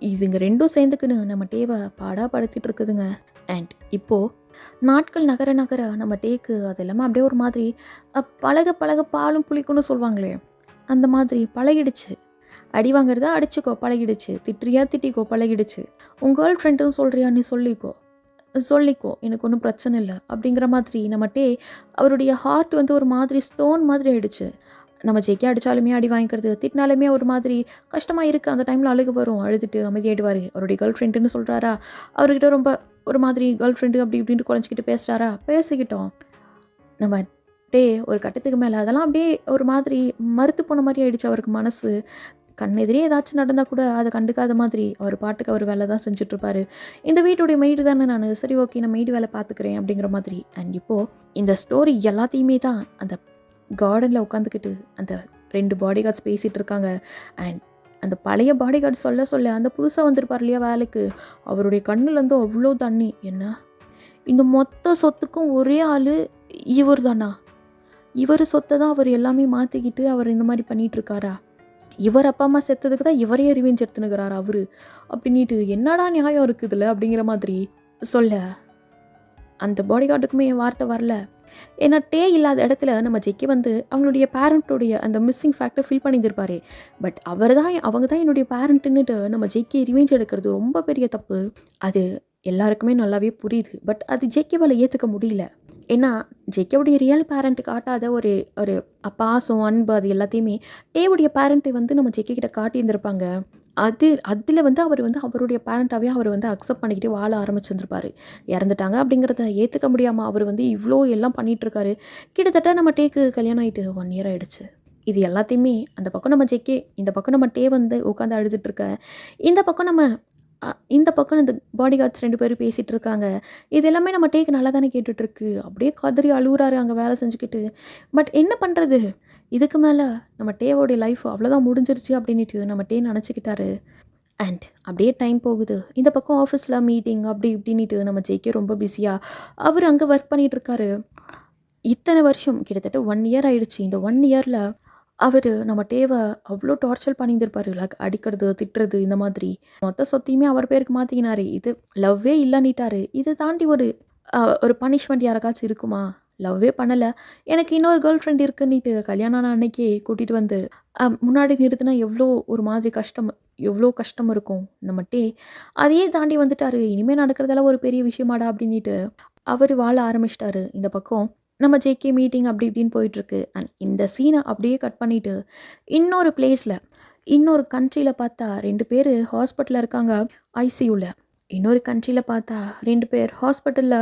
இதுங்க ரெண்டும் சேர்ந்துக்குன்னு நம்ம டேவை பாடாப்படுத்திட்டு இருக்குதுங்க. அண்ட் இப்போது நாட்கள் நகர நம்ம டேக்கு அது எல்லாமே அப்படியே ஒரு மாதிரி பழக பாலும் புளிக்குன்னு சொல்லுவாங்களே, அந்த மாதிரி பழகிடுச்சு. அடி வாங்குறதா அடிச்சுக்கோ, பழகிடுச்சு. திட்டுறியா திட்டிக்கோ, பழகிடுச்சு. உன் கேர்ள் ஃப்ரெண்டுன்னு சொல்கிறியா, நீ சொல்லிக்கோ, எனக்கு ஒன்றும் பிரச்சனை இல்லை அப்படிங்கிற மாதிரி நம்ம டே அவருடைய ஹார்ட் வந்து ஒரு மாதிரி ஸ்டோன் மாதிரி ஆயிடுச்சு. நம்ம ஜெக்கி அடித்தாலுமே அடி வாங்கிக்கிறது, திட்டினாலுமே ஒரு மாதிரி கஷ்டமாக இருக்குது. அந்த டைமில் அழுகு வரும், அழுதுட்டு அமைதியாயிடுவார். அவருடைய கேர்ள் ஃப்ரெண்டுன்னு சொல்கிறாரா, அவர்கிட்ட ரொம்ப ஒரு மாதிரி கேர்ள் ஃப்ரெண்டு அப்படி இப்படின்ட்டு குறைஞ்சிக்கிட்டு பேசுகிறாரா, பேசிக்கிட்டோம். நம்ம டே ஒரு கட்டத்துக்கு மேலே அதெல்லாம் அப்படியே ஒரு மாதிரி மறுத்து போன மாதிரி ஆயிடுச்சு. அவருக்கு மனசு கண்ணெதிரே ஏதாச்சும் நடந்தால் கூட அதை கண்டுக்காத மாதிரி அவர் பாட்டுக்கு அவர் வேலை தான் செஞ்சிட்ருப்பார். இந்த வீட்டுடைய மெய்டு தானே நான், சரி ஓகே நான் மெய்டு வேலை பார்த்துக்கிறேன் அப்படிங்கிற மாதிரி. அண்ட் இப்போது இந்த ஸ்டோரி எல்லாத்தையுமே தான் அந்த கார்டனில் உட்காந்துக்கிட்டு அந்த 2 பாடி கார்ட்ஸ் பேசிகிட்டு இருக்காங்க. அண்ட் அந்த பழைய பாடி கார்டு சொல்ல அந்த புதுசாக வந்திருப்பார் இல்லையா வேலைக்கு, அவருடைய கண்ணுலேருந்து அவ்வளோ தண்ணி. என்ன, இந்த மொத்த சொத்துக்கும் ஒரே ஆள் இவர் தானா? இவர் சொத்தை தான் அவர் எல்லாமே மாற்றிக்கிட்டு அவர் இந்த மாதிரி பண்ணிகிட்ருக்காரா? இவர் அப்பா அம்மா செத்ததுக்கு தான் இவரையே ரிவெஞ்ச் எடுத்துனுக்கிறாரா அவர் அப்படின்ட்டு? என்னடா நியாயம் இருக்குதுல்ல அப்படிங்கிற மாதிரி சொல்ல அந்த பாடி கார்டுக்குமே வார்த்தை வரல. ஏன்னா டே இல்லாத இடத்துல நம்ம ஜெக்கி வந்து அவங்களுடைய பேரண்ட்டோடைய அந்த மிஸ்ஸிங் ஃபேக்டை ஃபில் பண்ணியிருப்பாரு. பட் அவங்க தான் என்னுடைய பேரண்ட்டுன்னுட்டு நம்ம ஜெக்கி ரிவெஞ்ச் எடுக்கிறது ரொம்ப பெரிய தப்பு. அது எல்லாருக்குமே நல்லாவே புரியுது. பட் அது ஜெக்கிவால் ஏற்றுக்க முடியல. ஏன்னா ஜெக்கியோடைய ரியல் பேரண்ட்டு காட்டாத ஒரு பாசம், அன்பு, அது எல்லாத்தையுமே டேவுடைய பேரண்ட்டு வந்து நம்ம ஜெக்கி கிட்ட காட்டியிருந்திருப்பாங்க. அதில் வந்து அவர் வந்து அவருடைய பேரண்ட்டாகவே அவர் வந்து அக்செப்ட் பண்ணிக்கிட்டு வாழ ஆரம்பிச்சிருந்துருப்பாரு. இறந்துட்டாங்க அப்படிங்கிறத ஏற்றுக்க முடியாமல் அவர் வந்து இவ்வளோ எல்லாம் பண்ணிகிட்ருக்காரு. கிட்டத்தட்ட நம்ம டேக்கு கல்யாணம் ஆகிட்டு 1 இயர் ஆகிடுச்சு. இது எல்லாத்தையுமே அந்த பக்கம் நம்ம ஜெக்கே, இந்த பக்கம் நம்ம டே வந்து உட்காந்து அழுதுட்ருக்க, இந்த பக்கம் நம்ம இந்த பக்கம் இந்த பாடி கார்ட்ஸ் 2 பேரும் பேசிகிட்டு இருக்காங்க. இது எல்லாமே நம்ம டேக்கு நல்லா தானே கேட்டுட்ருக்கு. அப்படியே கதறி அழுவுறாரு அங்கே வேலை செஞ்சுக்கிட்டு. பட் என்ன பண்ணுறது, இதுக்கு மேலே நம்ம டேவோடைய லைஃப் அவ்வளோதான் முடிஞ்சிருச்சு அப்படின்ட்டு நம்ம டே நினச்சிக்கிட்டாரு. அண்ட் அப்படியே டைம் போகுது. இந்த பக்கம் ஆஃபீஸில் மீட்டிங் அப்படி இப்படின்ட்டு நம்ம ஜேகே ரொம்ப பிஸியாக அவர் அங்கே ஒர்க் பண்ணிகிட்ருக்காரு. இத்தனை வருஷம் கிட்டத்தட்ட 1 இயர் ஆயிடுச்சு. இந்த 1 இயரில் அவர் நம்ம டேவை அவ்வளோ டார்ச்சர் பண்ணியிருந்திருப்பாரு. லைக் அடிக்கிறது, திட்டுறது, இந்த மாதிரி மொத்த சொத்தையுமே அவர் பேருக்கு மாற்றிக்கினாரு. இது லவ்வே இல்லைன்னிட்டாரு. இதை தாண்டி ஒரு பனிஷ்மெண்ட் யாருக்காச்சும் இருக்குமா? லவ்வே பண்ணலை, எனக்கு இன்னொரு கேர்ள் ஃப்ரெண்ட் இருக்குன்னிட்டு கல்யாணம் ஆன அன்னைக்கே கூட்டிகிட்டு வந்து முன்னாடி நிறுத்தினா எவ்வளோ கஷ்டம் இருக்கும் நம்ம டே. அதையே தாண்டி வந்துட்டாரு. இனிமேல் நடக்கிறதெல்லாம் ஒரு பெரிய விஷயமாடா அப்படின்ட்டு அவர் வாழ ஆரம்பிச்சிட்டாரு. இந்த பக்கம் நம்ம ஜேகே மீட்டிங் அப்படி இப்படின்னு போயிட்டுருக்கு. அண்ட் இந்த சீனை அப்படியே கட் பண்ணிவிட்டு இன்னொரு பிளேஸில் இன்னொரு கண்ட்ரியில் பார்த்தா 2 பேர் ஹாஸ்பிட்டலில் இருக்காங்க, ஐசியூவில். இன்னொரு கண்ட்ரியில் பார்த்தா 2 பேர் ஹாஸ்பிட்டலில்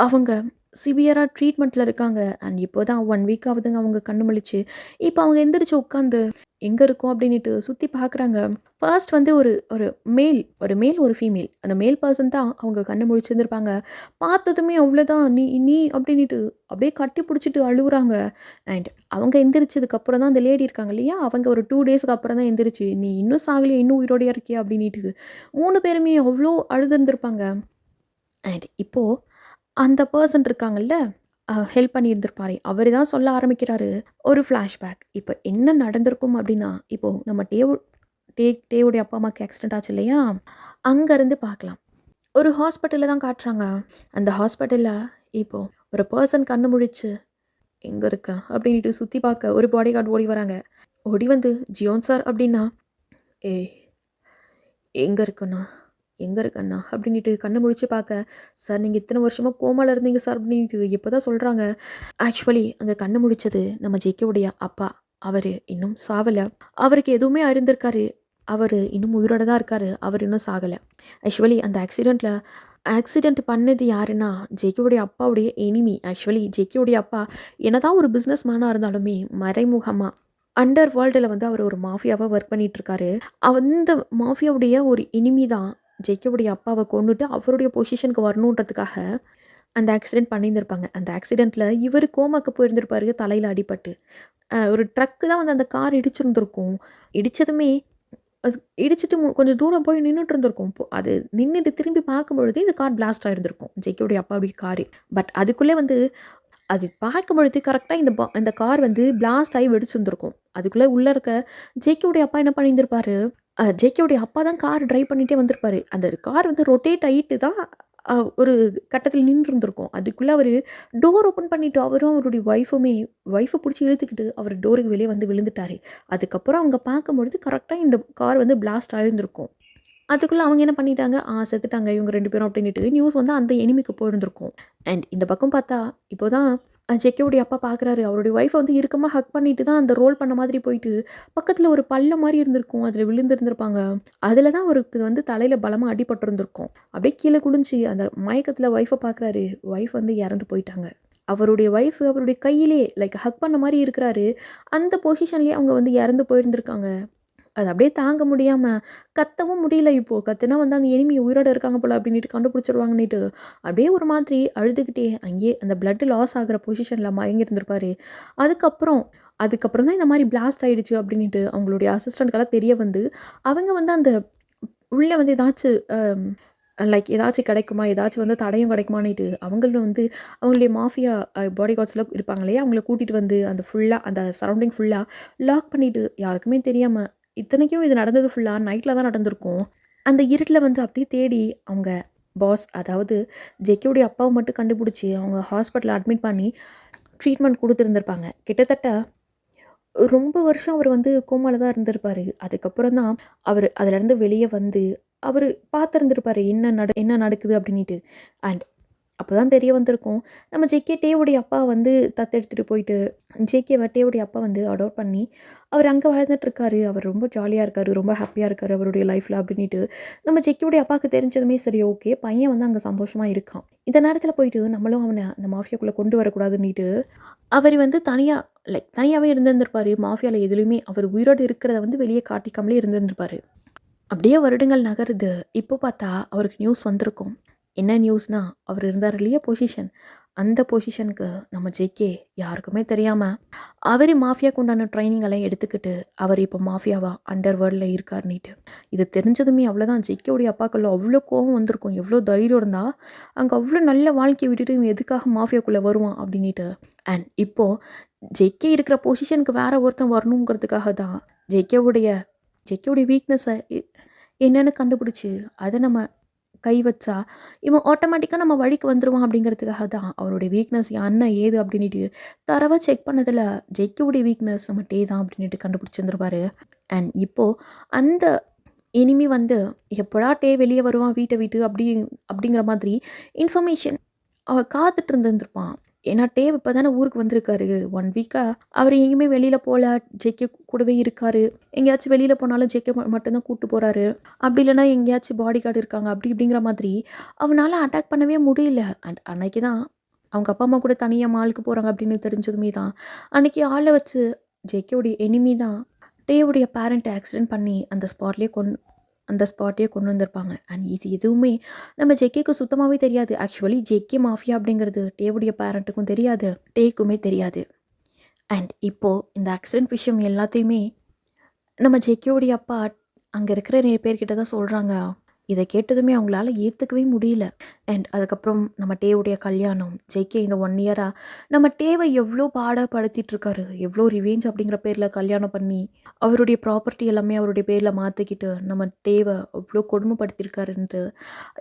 அவங்க சிவியராக ட்ரீட்மெண்ட்டில் இருக்காங்க. அண்ட் இப்போ தான் 1 வீக் ஆகுதுங்க அவங்க கண்ணு முழிச்சு. இப்போ அவங்க எந்திரிச்சு உட்காந்து எங்கே இருக்கோம் அப்படின்ட்டு சுற்றி பார்க்குறாங்க. ஃபர்ஸ்ட் வந்து ஒரு மேல் ஒரு ஃபீமேல். அந்த மேல் பர்சன் தான் அவங்க கண்ணு முழிச்சிருந்துருப்பாங்க. பார்த்ததுமே அவ்வளோதான் நீ அப்படின்ட்டு அப்படியே கட்டி பிடிச்சிட்டு அழுகுறாங்க. அண்ட் அவங்க எந்திரிச்சதுக்கப்புறம் தான் அந்த லேடி இருக்காங்க இல்லையா, அவங்க ஒரு 2 டேஸ்க்கு அப்புறம் தான் எந்திரிச்சு நீ இன்னும் சாகலையே, இன்னும் உயிரோடையா இருக்கியா அப்படின்ட்டு 3 பேருமே அவ்வளோ அழுதுருந்துருப்பாங்க. அண்ட் இப்போது அந்த பர்சன் இருக்காங்கல்ல, ஹெல்ப் பண்ணியிருந்திருப்பாரு, அவர் தான் சொல்ல ஆரம்பிக்கிறாரு ஒரு ஃப்ளாஷ்பேக். இப்போ என்ன நடந்திருக்கும் அப்படின்னா, இப்போது நம்ம டேவுடைய அப்பா அம்மாவுக்கு ஆக்சிடென்ட் ஆச்சு இல்லையா, அங்கேருந்து பார்க்கலாம். ஒரு ஹாஸ்பிட்டலில் தான் காட்டுறாங்க. அந்த ஹாஸ்பிட்டலில் இப்போது ஒரு பர்சன் கண்ணு முழிச்சு எங்கே இருக்க அப்படின்ட்டு சுற்றி பார்க்க ஒரு பாடி கார்டு ஓடி வராங்க. ஓடி வந்து ஜியோன் சார் அப்படின்னா, ஏய் எங்கே இருக்கண்ணா அப்படின்ட்டு கண்ணை முழிச்சு பார்க்க, சார் நீங்கள் இத்தனை வருஷமாக கோமாவில் இருந்தீங்க சார் அப்படின்ட்டு இப்போ தான் சொல்கிறாங்க. ஆக்சுவலி அங்கே கண்ணு முழிச்சது நம்ம ஜேகேவுடைய அப்பா. அவர் இன்னும் சாவலை. அவருக்கு எதுவுமே அறிந்திருக்காரு. அவர் இன்னும் உயிரோட தான் இருக்கார். அவர் இன்னும் சாகலை. ஆக்சுவலி அந்த ஆக்சிடெண்ட் பண்ணது யாருன்னா ஜேகேவுடைய அப்பாவுடைய எனிமி. ஆக்சுவலி ஜேகேவுடைய அப்பா என்னதான் ஒரு பிஸ்னஸ் மேனாக இருந்தாலுமே மறைமுகமாக அண்டர் வேர்ல்டில் வந்து அவர் ஒரு மாஃபியாவாக ஒர்க் பண்ணிகிட்ருக்காரு. அந்த மாஃபியாவுடைய ஒரு எனிமி தான் ஜேகேவுடைய அப்பாவை கொண்டுட்டு அவருடைய பொசிஷனுக்கு வரணுன்றதுக்காக அந்த ஆக்சிடெண்ட் பண்ணியிருந்திருப்பாங்க. அந்த ஆக்சிடெண்ட்டில் இவர் கோமாக்கு போயிருந்திருப்பாரு, தலையில் அடிபட்டு. ஒரு ட்ரக்கு தான் வந்து அந்த கார் இடிச்சிருந்துருக்கும். இடித்ததுமே அது இடிச்சிட்டு கொஞ்சம் தூரம் போய் நின்றுட்டு இருந்திருக்கும். அது நின்றுட்டு திரும்பி பார்க்கும்பொழுது இந்த கார் பிளாஸ்ட் ஆகிருந்திருக்கும், ஜேகேவுடைய அப்பாவுடைய காரு. பட் அதுக்குள்ளே வந்து அது பார்க்கும்பொழுது கரெக்டாக இந்த கார் வந்து பிளாஸ்ட் ஆகி வெடிச்சிருந்துருக்கும். அதுக்குள்ளே உள்ளே இருக்க ஜேகேவுடைய அப்பா என்ன பண்ணியிருந்திருப்பாரு, ஜேகேவுடைய அப்பா தான் கார் ட்ரைவ் பண்ணிகிட்டே வந்திருப்பாரு. அந்த கார் வந்து ரொட்டேட் ஆகிட்டு தான் ஒரு கட்டத்தில் நின்றுருந்துருக்கும். அதுக்குள்ளே அவர் டோர் ஓப்பன் பண்ணிவிட்டு அவரும் அவருடைய ஒய்ஃபை பிடிச்சி இழுத்துக்கிட்டு அவர் டோருக்கு வெளியே வந்து விழுந்துட்டார். அதுக்கப்புறம் அவங்க பார்க்கும்பொழுது கரெக்டாக இந்த கார் வந்து பிளாஸ்ட் ஆகிருந்திருக்கும். அதுக்குள்ளே அவங்க என்ன பண்ணிட்டாங்க, செத்துட்டாங்க இவங்க 2 பேரும் அப்படின்ட்டு நியூஸ் வந்து அந்த எனிமிக்கு போயிருந்திருக்கும். அண்ட் இந்த பக்கம் பார்த்தா இப்போ தான் ஜேகேவுடைய அப்பா பார்க்குறாரு, அவருடைய ஒய்ஃபை வந்து இறுக்கமாக ஹக் பண்ணிட்டு தான் அந்த ரோல் பண்ண மாதிரி போயிட்டு பக்கத்தில் ஒரு பள்ளம் மாதிரி இருந்திருக்கும், அதில் விழுந்திருந்திருப்பாங்க. அதில் தான் அவருக்கு வந்து தலையில் பலமாக அடிபட்டிருந்திருக்கும். அப்படியே கீழே குடிஞ்சு அந்த மயக்கத்தில் ஒய்ஃபை பார்க்குறாரு. ஒய்ஃப் வந்து இறந்து போயிட்டாங்க. அவருடைய ஒய்ஃப் அவருடைய கையிலே லைக் ஹக் பண்ண மாதிரி இருக்கிறாரு. அந்த பொசிஷன்லேயே அவங்க வந்து இறந்து போயிருந்திருக்காங்க. அது அப்படியே தாங்க முடியாமல் கத்தவும் முடியல. இப்போது கத்துனா வந்து அந்த எனிமி உயிரோடு இருக்காங்க போல் அப்படின்ட்டு கண்டுபிடிச்சிருவாங்கன்னுட்டு அப்படியே ஒரு மாதிரி அழுதுகிட்டே அங்கேயே அந்த பிளட்டு லாஸ் ஆகிற பொசிஷனில் மயங்கியிருந்திருப்பாரு. அதுக்கப்புறம் தான் இந்த மாதிரி பிளாஸ்ட் ஆகிடுச்சு அப்படின்ட்டு அவங்களுடைய அசிஸ்டண்ட்கெல்லாம் தெரிய வந்து அவங்க வந்து அந்த உள்ளே வந்து ஏதாச்சும் கிடைக்குமா, ஏதாச்சும் வந்து தடயம் கிடைக்குமான்னுட்டு அவங்களும் வந்து அவங்களுடைய மாஃபியா பாடி கார்ட்ஸ்லாம் இருப்பாங்க இல்லையா, அவங்கள கூட்டிகிட்டு வந்து அந்த சரௌண்டிங் ஃபுல்லாக லாக் பண்ணிவிட்டு யாருக்குமே தெரியாமல், இத்தனைக்கும் இது நடந்தது ஃபுல்லாக நைட்டில் தான் நடந்திருக்கும். அந்த இருட்டில் வந்து அப்படியே தேடி அவங்க பாஸ் அதாவது ஜேகேவுடைய அப்பாவை மட்டும் கண்டுபிடிச்சி அவங்க ஹாஸ்பிட்டலில் அட்மிட் பண்ணி ட்ரீட்மெண்ட் கொடுத்துருந்துருப்பாங்க. கிட்டத்தட்ட ரொம்ப வருஷம் அவர் வந்து கோமாவில் தான் இருந்திருப்பார். அதுக்கப்புறம் தான் அவர் அதிலேருந்து வெளியே வந்து அவர் பார்த்துருந்துருப்பார் என்ன நடக்குது அப்படின்ட்டு. அண்ட் அப்போ தான் தெரிய வந்திருக்கும் நம்ம ஜேகே டேவுடைய அப்பா வந்து தத்தெடுத்துட்டு போயிட்டு ஜேகேவை டேவுடைய அப்பா வந்து அடாப்ட் பண்ணி அவர் அங்கே வளர்ந்துட்டு இருக்காரு. அவர் ரொம்ப ஜாலியாக இருக்காரு, ரொம்ப ஹாப்பியாக இருக்காரு அவருடைய லைஃப்பில் அப்படின்ட்டு நம்ம ஜேகேவுடைய அப்பாவுக்கு தெரிஞ்சதுமே சரி ஓகே பையன் வந்து அங்கே சந்தோஷமாக இருக்கான். இந்த நேரத்தில் போயிட்டு நம்மளும் அவனை அந்த மாஃபியாக்குள்ளே கொண்டு வரக்கூடாதுன்னுட்டு அவர் வந்து தனியாகவே இருந்திருந்திருப்பாரு. மாஃபியாவில் எதுலேயுமே அவர் உயிரோடு இருக்கிறத வந்து வெளியே காட்டிக்காமலே இருந்திருந்திருப்பாரு. அப்படியே வருடங்கள் நகருது. இப்போ பார்த்தா அவருக்கு நியூஸ் வந்திருக்கும். என்ன நியூஸ்னா அவர் இருந்தார் இல்லையா பொசிஷன், அந்த பொசிஷனுக்கு நம்ம ஜேகே யாருக்குமே தெரியாமல் அவரே மாஃபியாவுக்கு உண்டான ட்ரைனிங் எல்லாம் எடுத்துக்கிட்டு அவர் இப்போ மாஃபியாவா அண்டர் வேர்ல்டில் இருக்காருன்னுட்டு இது தெரிஞ்சதுமே அவ்வளோதான். ஜேகேவுடைய அப்பாக்குள்ள அவ்வளோ கோவம் வந்திருக்கும். எவ்வளோ தைரியம் இருந்தால் அங்கே அவ்வளோ நல்ல வாழ்க்கையை விட்டுட்டு இவன் எதுக்காக மாஃபியாக்குள்ளே வருவான் அப்படின்ட்டு. அண்ட் இப்போது ஜேகே இருக்கிற பொசிஷனுக்கு வேற ஒருத்தன் வரணுங்கிறதுக்காக தான் ஜேகேவுடைய வீக்னஸை என்னென்னு கண்டுபிடிச்சி அதை நம்ம கை வச்சா இவன் ஆட்டோமேட்டிக்காக நம்ம வழிக்கு வந்துடுவான் அப்படிங்கிறதுக்காக தான் அவருடைய வீக்னஸ் என்ன ஏது அப்படின்ட்டு தரவாக செக் பண்ணதில் ஜேகேவுடைய வீக்னஸ் நம்ம டே தான் அப்படின்ட்டு கண்டுபிடிச்சிருந்துருப்பாரு. அண்ட் இப்போது அந்த இனிமே வந்து எப்படா டே வெளியே வருவான் வீட்டை விட்டு அப்படிங்கிற மாதிரி இன்ஃபர்மேஷன் அவர் காத்துட்டு இருந்திருப்பான். ஏன்னா டேவ் இப்போ தானே ஊருக்கு வந்திருக்காரு. 1 வீக்காக அவர் எங்கேயுமே வெளியில் போகல, ஜேகே கூடவே இருக்காரு. எங்கேயாச்சும் வெளியில் போனாலும் ஜேகே மட்டும்தான் கூப்பிட்டு போகிறாரு. அப்படி இல்லைனா எங்கேயாச்சும் பாடி கார்டு இருக்காங்க அப்படிங்கிற மாதிரி அவனால் அட்டாக் பண்ணவே முடியல. அண்ட் அன்னைக்கு தான் அவங்க அப்பா அம்மா கூட தனியாக மாலுக்கு போகிறாங்க அப்படின்னு தெரிஞ்சதுமே தான் அன்றைக்கி ஆளை வச்சு ஜேகேவுடைய எனிமி தான் டேவுடைய பேரண்ட்டை ஆக்சிடென்ட் பண்ணி அந்த ஸ்பாட்லேயே கொண்டு வந்திருப்பாங்க. அண்ட் இது எதுவுமே நம்ம ஜேகேக்கு சுத்தமாகவே தெரியாது. ஆக்சுவலி ஜேகே மாஃபியா அப்படிங்கிறது டேவுடைய பேரண்ட்டுக்கும் தெரியாது, டேக்குமே தெரியாது. அண்ட் இப்போது இந்த ஆக்சிடென்ட் விஷயம் எல்லாத்தையுமே நம்ம ஜேகேவுடைய அப்பா அங்கே இருக்கிற நிறைய பேர்கிட்ட தான் சொல்கிறாங்க. இதை கேட்டதுமே அவங்களால ஏற்றுக்கவே முடியல. அண்ட் அதுக்கப்புறம் நம்ம டேவுடைய கல்யாணம், ஜேகே இந்த 1 இயராக நம்ம டேவை எவ்வளோ பாடப்படுத்திகிட்ருக்காரு, எவ்வளோ ரிவேஞ்ச் அப்படிங்கிற பேரில் கல்யாணம் பண்ணி அவருடைய ப்ராப்பர்ட்டி எல்லாமே அவருடைய பேரில் மாற்றிக்கிட்டு நம்ம டேவை அவ்வளோ கொடுமைப்படுத்தியிருக்காருன்ட்டு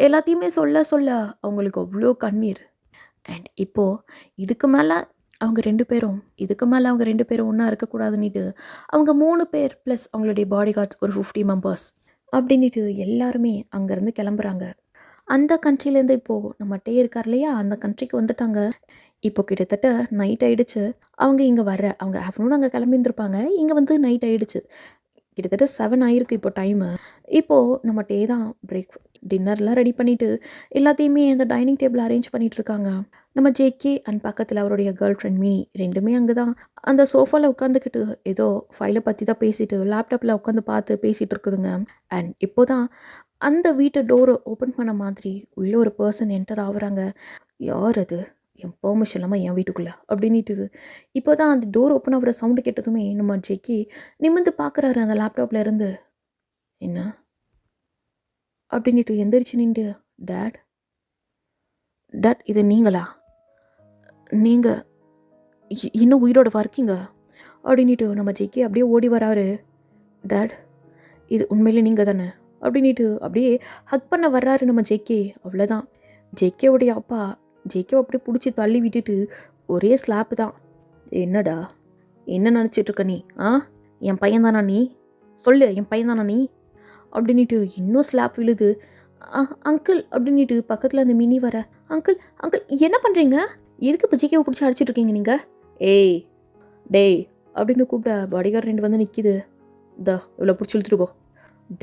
எல்லாத்தையுமே சொல்ல அவங்களுக்கு அவ்வளோ கண்ணீர். அண்ட் இப்போது இதுக்கு மேலே அவங்க 2 பேரும் ஒன்றா இருக்கக்கூடாதுன்னுட்டு அவங்க 3 பேர் ப்ளஸ் அவங்களுடைய பாடி கார்ட்ஸ் ஒரு 50 மெம்பர்ஸ் அப்படின்ட்டு எல்லாருமே அங்கேருந்து கிளம்புறாங்க. அந்த கண்ட்ரிலேருந்து இப்போது நம்ம டே இருக்கார் இல்லையா, அந்த கண்ட்ரிக்கு வந்துட்டாங்க. இப்போ கிட்டத்தட்ட நைட் ஆகிடுச்சு. அவங்க ஆஃப்டர்நூன் அங்கே கிளம்பியிருந்திருப்பாங்க. இங்கே வந்து நைட் ஆகிடுச்சு. கிட்டத்தட்ட 7 ஆகிருக்கு இப்போ டைமு. இப்போது நம்ம டே தான் டின்னர்லாம் ரெடி பண்ணிவிட்டு எல்லாத்தையுமே அந்த டைனிங் டேபிள் அரேஞ்ச் பண்ணிகிட்ருக்காங்க. நம்ம ஜேகே அண்ட் பக்கத்தில் அவருடைய கேர்ள் ஃப்ரெண்ட் மினி 2மே அங்கே தான் அந்த சோஃபாவில் உட்காந்துக்கிட்டு ஏதோ ஃபைலை பற்றி தான் பேசிட்டு லேப்டாப்பில் உட்காந்து பார்த்து பேசிகிட்டு இருக்குதுங்க. அண்ட் இப்போ தான் அந்த வீட்டு டோரை ஓப்பன் பண்ண மாதிரி உள்ளே ஒரு பர்சன் என்டர் ஆகுறாங்க. யார் அது, என் பெர்மிஷன் இல்லாமல் என் வீட்டுக்குள்ளே அப்படின்ட்டு இப்போ தான் அந்த டோர் ஓப்பன் ஆகிற சவுண்டு கேட்டதுமே நம்ம ஜேகே நிமிர்ந்து பார்க்குறாரு அந்த லேப்டாப்பில் இருந்து. என்ன அப்படின்ட்டு எந்திரிச்சு நின்று, டேட் இது நீங்களா, நீங்கள் இன்னும் உயிரோட இருக்கீங்க அப்படின்ட்டு நம்ம ஜேகே அப்படியே ஓடி வராரு. டேட் இது உண்மையிலே நீங்கள் தானே அப்படின்ட்டு அப்படியே ஹக் பண்ண வர்றாரு நம்ம ஜேகே. அவ்வளோதான், ஜேகேவுடைய அப்பா ஜேகேவை அப்படியே பிடிச்சி தள்ளி விட்டுட்டு ஒரே ஸ்லாப்பு தான். என்னடா என்ன நினச்சிட்ருக்க நீ, என் பையன் தானா நீ, சொல்லு என் பையன் தானா நீ அப்படின்ட்டு இன்னும் ஸ்லாப் விழுது. அங்கிள் அப்படின்ட்டு பக்கத்தில் அந்த மினி வர, அங்கிள் என்ன பண்ணுறீங்க, எதுக்கு இப்போ ஜேகேவை பிடிச்சி அடிச்சிட்ருக்கீங்க நீங்கள், ஏய் டேய் அப்படின்னு கூப்பிட பாடிகார்டு 2 வந்து நிற்கிது. இவ்வளோ பிடிச்சி இழுத்துட்டு போ.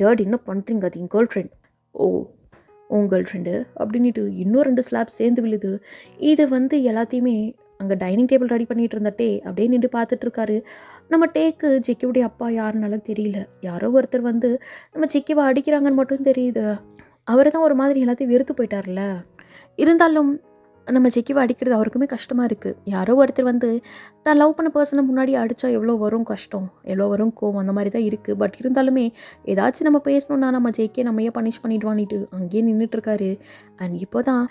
டேட் என்ன பண்ணுறீங்க, அது என் கேர்ள் ஃப்ரெண்ட். ஓ உன் கேர்ள் ஃப்ரெண்டு அப்படின்ட்டு இன்னும் 2 ஸ்லாப் சேர்ந்து விழுது. இது வந்து எல்லாத்தையுமே அங்கே டைனிங் டேபிள் ரெடி பண்ணிகிட்டு இருந்த டே அப்படியே நின்று பார்த்துட்ருக்காரு. நம்ம டேக்கு ஜேகேவுடைய அப்பா யாருனாலும் தெரியல. யாரோ ஒருத்தர் வந்து நம்ம ஜேகேவை அடிக்கிறாங்கன்னு மட்டும் தெரியுது. அவர் தான் ஒரு மாதிரி எல்லாத்தையும் வெறுத்து போயிட்டார்ல. இருந்தாலும் நம்ம ஜேகேவை அடிக்கிறது அவருக்குமே கஷ்டமாக இருக்குது. யாரோ ஒருத்தர் வந்து தான் லவ் பண்ண பர்சனை முன்னாடி அடித்தா எவ்வளோ வரும் கஷ்டம், எவ்வளோ வரும் கோவம், அந்த மாதிரி தான் இருக்குது. பட் இருந்தாலுமே ஏதாச்சும் நம்ம பேசணுன்னா நம்ம ஜேகே நம்மையே பனிஷ் பண்ணிடுவான்னுட்டு அங்கேயே நின்றுட்டுருக்காரு. அண்ட் இப்போ தான்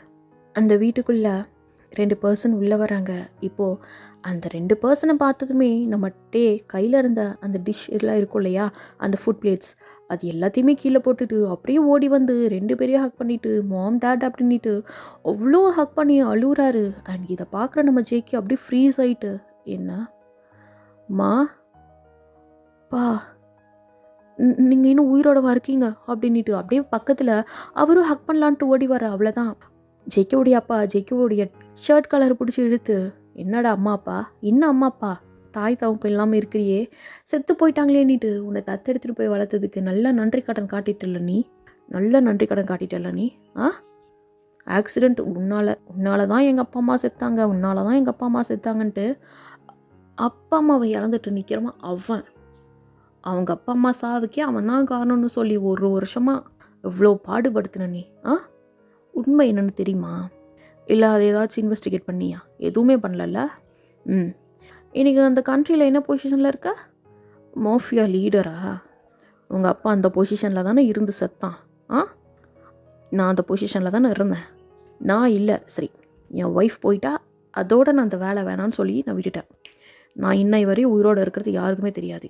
அந்த வீட்டுக்குள்ளே 2 பர்சன் உள்ளே வராங்க. இப்போது அந்த 2 பர்சனை பார்த்ததுமே நம்ம டே கையில் இருந்த அந்த டிஷ் எல்லாம் இருக்கும் இல்லையா, அந்த ஃபுட் பிளேட்ஸ் அது எல்லாத்தையுமே கீழே போட்டுட்டு அப்படியே ஓடி வந்து 2 பேரையும் ஹக் பண்ணிவிட்டு மாம் டேட் அப்படின்ட்டு அவ்வளோ ஹக் பண்ணி அழுகுறாரு. அண்ட் இதை பார்க்குற நம்ம ஜேகே அப்படியே ஃப்ரீஸ் ஆகிட்டு, என்ன மா பா நீங்கள் இன்னும் உயிரோடவா இருக்கீங்க அப்படின்ட்டு அப்படியே பக்கத்தில் அவரும் ஹக் பண்ணலான்ட்டு ஓடி வர. அவ்வளோதான், ஜெய்கோடைய அப்பா ஜெய்கோடைய ஷர்ட் கலர் பிடிச்சி இழுத்து, என்னடா அம்மா அப்பா, இன்னும் அம்மா அப்பா தாய் தவப்பு இல்லாமல் இருக்கிறியே, செத்து போயிட்டாங்களேன்னிட்டு உன்னை தத்தெடுத்துட்டு போய் வளர்த்ததுக்கு நல்ல நன்றி கடன் காட்டிட்டல நீ, நல்ல நன்றி கடன் காட்டிட்டல நீ. ஆக்சிடெண்ட் உன்னால தான் எங்கள் அப்பா அம்மா செத்தாங்க, உன்னால தான் எங்கள் அப்பா அம்மா செத்தாங்கன்ட்டு அப்பா அம்மாவை இழந்துட்டு நிற்கிறமா அவன். அவங்க அப்பா அம்மா சாவுக்கே அவன் தான் காரணம்னு சொல்லி ஒரு வருஷமாக எவ்வளோ பாடுபடுத்தின நீ. உண்மை என்னன்னு தெரியுமா? இல்லை அதை ஏதாச்சும் இன்வெஸ்டிகேட் பண்ணியா? எதுவுமே பண்ணலல்ல. இன்றைக்கி அந்த கண்ட்ரியில் என்ன பொசிஷனில் இருக்க? மாஃபியா லீடரா? உங்கள் அப்பா அந்த பொசிஷனில் தானே இருந்து செத்தான். நான் அந்த பொசிஷனில் தானே இருந்தேன். நான் இல்லை, சரி என் ஒய்ஃப் போயிட்டா அதோடு நான் அந்த வேலை வேணான்னு சொல்லி நான் விட்டுட்டேன். நான் இன்னை வரையும் உயிரோடு இருக்கிறது யாருக்குமே தெரியாது.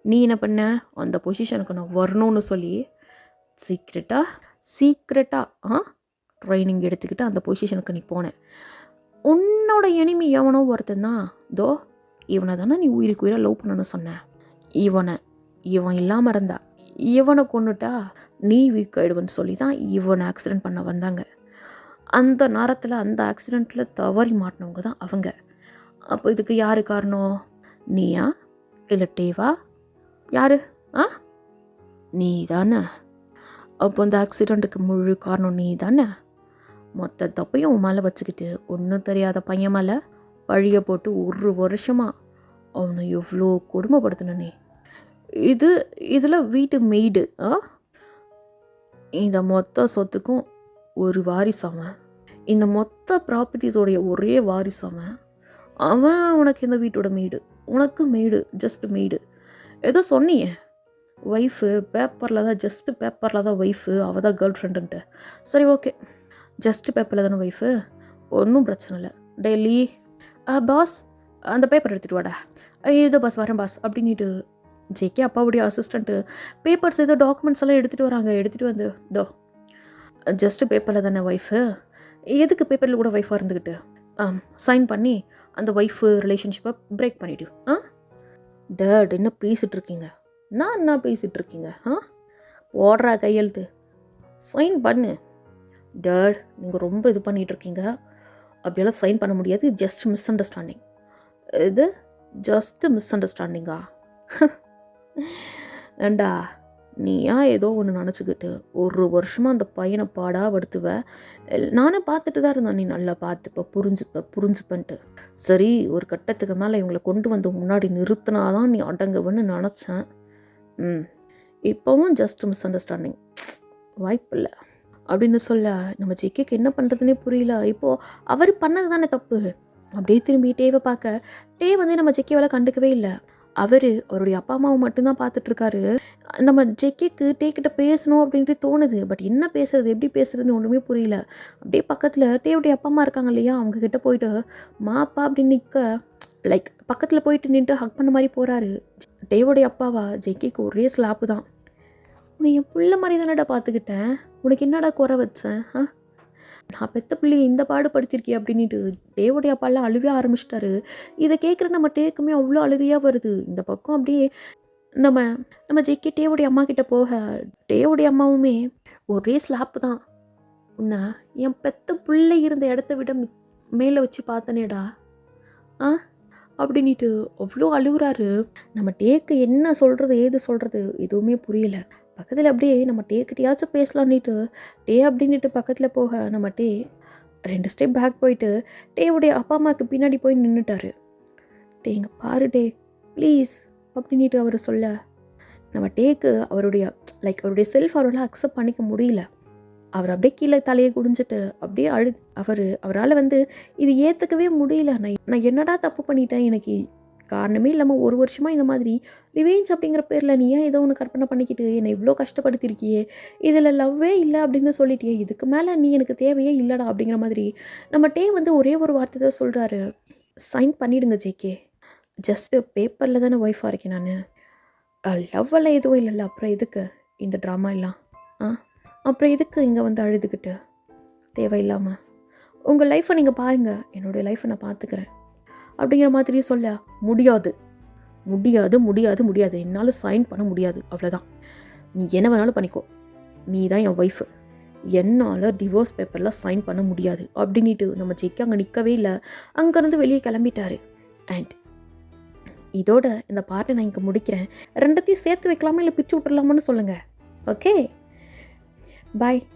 நீ என்ன பண்ண? அந்த பொசிஷனுக்கு நான் வரணும்னு சொல்லி சீக்ரெட்டாக ட்ரைனிங் எடுத்துக்கிட்டு அந்த பொசிஷனுக்கு நீ போனேன். உன்னோட எனிமி எவனோ ஒருத்தன் தான். தோ இவனை தானே நீ உயிருக்கு உயிராக லவ் பண்ணணும்னு சொன்ன. இவன் இல்லாமல் இருந்தா இவனை கொண்டுட்டா நீ வீக் ஆகிடுவன்னு சொல்லி தான் இவனை ஆக்சிடெண்ட் பண்ண வந்தாங்க. அந்த நேரத்தில் அந்த ஆக்சிடெண்ட்டில் தவறி மாட்டினவங்க தான் அவங்க. அப்போ இதுக்கு யார் காரணம்? நீயா இல்லை டேவா? யார்? நீ தானே. அப்போ அந்த ஆக்சிடெண்ட்டுக்கு முழு காரணம் நீ தானே. மொத்த தப்பையும் உன் மேலே வச்சுக்கிட்டு ஒன்றும் தெரியாத பையன் மேலே பழிய போட்டு ஒரு வருஷமாக அவனை எவ்வளோ கொடுமைப்படுத்தினே. இதில் வீட்டு மெய்டு. இந்த மொத்த சொத்துக்கும் ஒரு வாரிசாமன், இந்த மொத்த ப்ராப்பர்ட்டிஸோடைய ஒரே வாரிசாமன். அவன் உனக்கு இந்த வீட்டோட மெய்டு, உனக்கு மெய்டு, ஜஸ்ட் மெய்டு. ஏதோ சொன்னியே ஒய்ஃபு பேப்பரில் தான் ஒய்ஃபு, அவள் தான் கேர்ள் ஃப்ரெண்டுன்ட்டு. சரி ஓகே, ஜஸ்ட்டு பேப்பரில் தானே ஒய்ஃபு, ஒன்றும் பிரச்சனை இல்லை. டெய்லி பாஸ் அந்த பேப்பர் எடுத்துகிட்டு வாடா. ஏதோ பாஸ் வரேன் பாஸ் அப்படின்ட்டு ஜேகே அப்பாவுடைய அசிஸ்டண்ட்டு பேப்பர்ஸ் ஏதோ டாக்குமெண்ட்ஸ் எல்லாம் எடுத்துகிட்டு வராங்க. எடுத்துகிட்டு வந்து தோ ஜஸ்ட்டு பேப்பரில் தானே ஒய்ஃபு, எதுக்கு பேப்பரில் கூட ஒய்ஃபாக இருந்துக்கிட்டு சைன் பண்ணி அந்த ஒய்ஃபு ரிலேஷன்ஷிப்பை பிரேக் பண்ணிவிடு. டேட் என்ன பேசிகிட்டு இருக்கீங்க? நான் என்ன பேசிகிட்டு இருக்கீங்க? ஓடுறா கையெழுத்து, சைன் பண்ணு. டேட் நீங்கள் ரொம்ப இது பண்ணிகிட்ருக்கீங்க, அப்படியெல்லாம் சைன் பண்ண முடியாது. Just miss understanding. இது ஜஸ்ட்டு மிஸ் அண்டர்ஸ்டாண்டிங்கா? ஏண்டா நீ ஏன் ஏதோ ஒன்று நினச்சிக்கிட்டு ஒரு வருஷமாக அந்த பையனை பாடாப்படுத்துவ. நானே பார்த்துட்டு தான் இருந்தேன், நீ நல்லா பார்த்துப்ப, புரிஞ்சுப்பன்ட்டு. சரி ஒரு கட்டத்துக்கு மேலே இவங்களை கொண்டு வந்து முன்னாடி நிறுத்தினாதான் நீ அடங்குவன்னு நினச்சேன். இப்போவும் ஜஸ்ட் மிஸ் அண்டர்ஸ்டாண்டிங், வாய்ப்பில்லை அப்படின்னு சொல்ல நம்ம ஜிகேக்கு என்ன பண்ணுறதுனே புரியல. இப்போது அவர் பண்ணது தானே தப்பு. அப்படியே திரும்பி டேவை பார்க்க, டே வந்து நம்ம ஜிகேவால் கண்டுக்கவே இல்லை. அவருடைய அப்பா அம்மாவை மட்டும்தான் பார்த்துட்ருக்காரு. நம்ம ஜெக்கிக்கு டேக்கிட்ட பேசணும் அப்படின்ட்டு தோணுது. பட் என்ன பேசுறது, எப்படி பேசுறதுன்னு ஒன்றுமே புரியல. அப்படியே பக்கத்தில் டேவுடைய அப்பா அம்மா இருக்காங்க இல்லையா, அவங்கக்கிட்ட போயிட்டு மாப்பா அப்படின்னு நிற்க, லைக் பக்கத்தில் போயிட்டு நின்று ஹக் பண்ண மாதிரி போகிறாரு. டேவுடைய அப்பாவா ஜெக்கிக்கு ஒரே ஸ்லாப்பு தான். உன்னை என் பிள்ளை மாதிரி தானடா பார்த்துக்கிட்டேன், உனக்கு என்னடா குறை வச்சேன்? நான் பெத்த பிள்ளையை இந்த பாடுபடுத்திருக்கேன் அப்படின்ட்டு டேவுடைய அப்பாலாம் அழுவே ஆரம்பிச்சிட்டாரு. இதை கேட்குற நம்ம டேக்குமே அவ்வளோ அழுகையாக வருது. இந்த பக்கம் அப்படியே நம்ம ஜெக்கி டேவுடைய அம்மா கிட்ட போக, டேவுடைய அம்மாவுமே ஒரே ஸ்லாப்பு தான். உன்னை என் பெத்த பிள்ளை இருந்த இடத்த விட மேலே வச்சு பார்த்தனேடா அப்படின்ட்டு அவ்வளோ அழுகுறாரு. நம்ம டேக்கு என்ன சொல்கிறது ஏது சொல்கிறது எதுவுமே புரியல. பக்கத்தில் அப்படியே நம்ம டேக்கிட்டையாச்சும் பேசலான்னுட்டு டே அப்படின்ட்டு பக்கத்தில் போக, நம்ம டே 2 ஸ்டெப் பேக் போயிட்டு டேவுடைய அப்பா அம்மாவுக்கு பின்னாடி போய் நின்றுட்டாரு. டே இங்கே பாரு டே ப்ளீஸ் அப்படின்ட்டு அவர் சொல்ல, நம்ம டேக்கு அவருடைய செல்ஃப் அவரால் அக்செப்ட் பண்ணிக்க முடியல. அவர் அப்படியே கீழே தலையை குடிஞ்சிட்டு அப்படியே அவரால் இது ஏற்றுக்கவே முடியல. நான் என்னடா தப்பு பண்ணிட்டேன், எனக்கு காரணமே இல்லாமல் ஒரு வருஷமாக இந்த மாதிரி ரிவேஞ்ச் அப்படிங்கிற பேரில் நீ ஏன் ஏதோ ஒன்று கற்பனை பண்ணிக்கிட்டு என்னை இவ்வளோ கஷ்டப்படுத்திருக்கியே, இதில் லவ்வே இல்லை அப்படின்னு சொல்லிட்டியே, இதுக்கு மேலே நீ எனக்கு தேவையே இல்லைடா அப்படிங்கிற மாதிரி நம்ம டே ஒரே ஒரு வார்த்தை தான் சொல்கிறாரு, சைன் பண்ணிவிடுங்க ஜேகே, ஜஸ்ட்டு பேப்பரில் தானே ஒய்ஃபாக இருக்கேன் நான், லவ்வெல்லாம் எதுவும் இல்லைல்ல, அப்புறம் எதுக்கு இந்த ட்ராமா எல்லாம், அப்புறம் எதுக்கு இங்கே அழுதுகிட்டு தேவையில்லாமல், உங்கள் லைஃப்பை நீங்கள் பாருங்கள், என்னுடைய லைஃப்பை நான் பார்த்துக்கிறேன் அப்படிங்கிற மாதிரி சொல்ல, முடியாது முடியாது முடியாது முடியாது, என்னால் சைன் பண்ண முடியாது, அவ்வளோதான், நீ என்ன வேணாலும் பண்ணிக்கோ, நீ தான் என் ஒய்ஃபு, என்னால் டிவோர்ஸ் பேப்பரில் சைன் பண்ண முடியாது அப்படின்ட்டு நம்ம ஜெய்க்கு அங்கே நிற்கவே இல்லை. அங்கேருந்து வெளியே கிளம்பிட்டாரு. அண்ட் இதோட இந்த பார்ட்டை நான் இங்கே முடிக்கிறேன். ரெண்டத்தையும் சேர்த்து வைக்கலாமா இல்லை பிரித்து விட்டுடலாமான்னு சொல்லுங்கள். ஓகே, பாய்.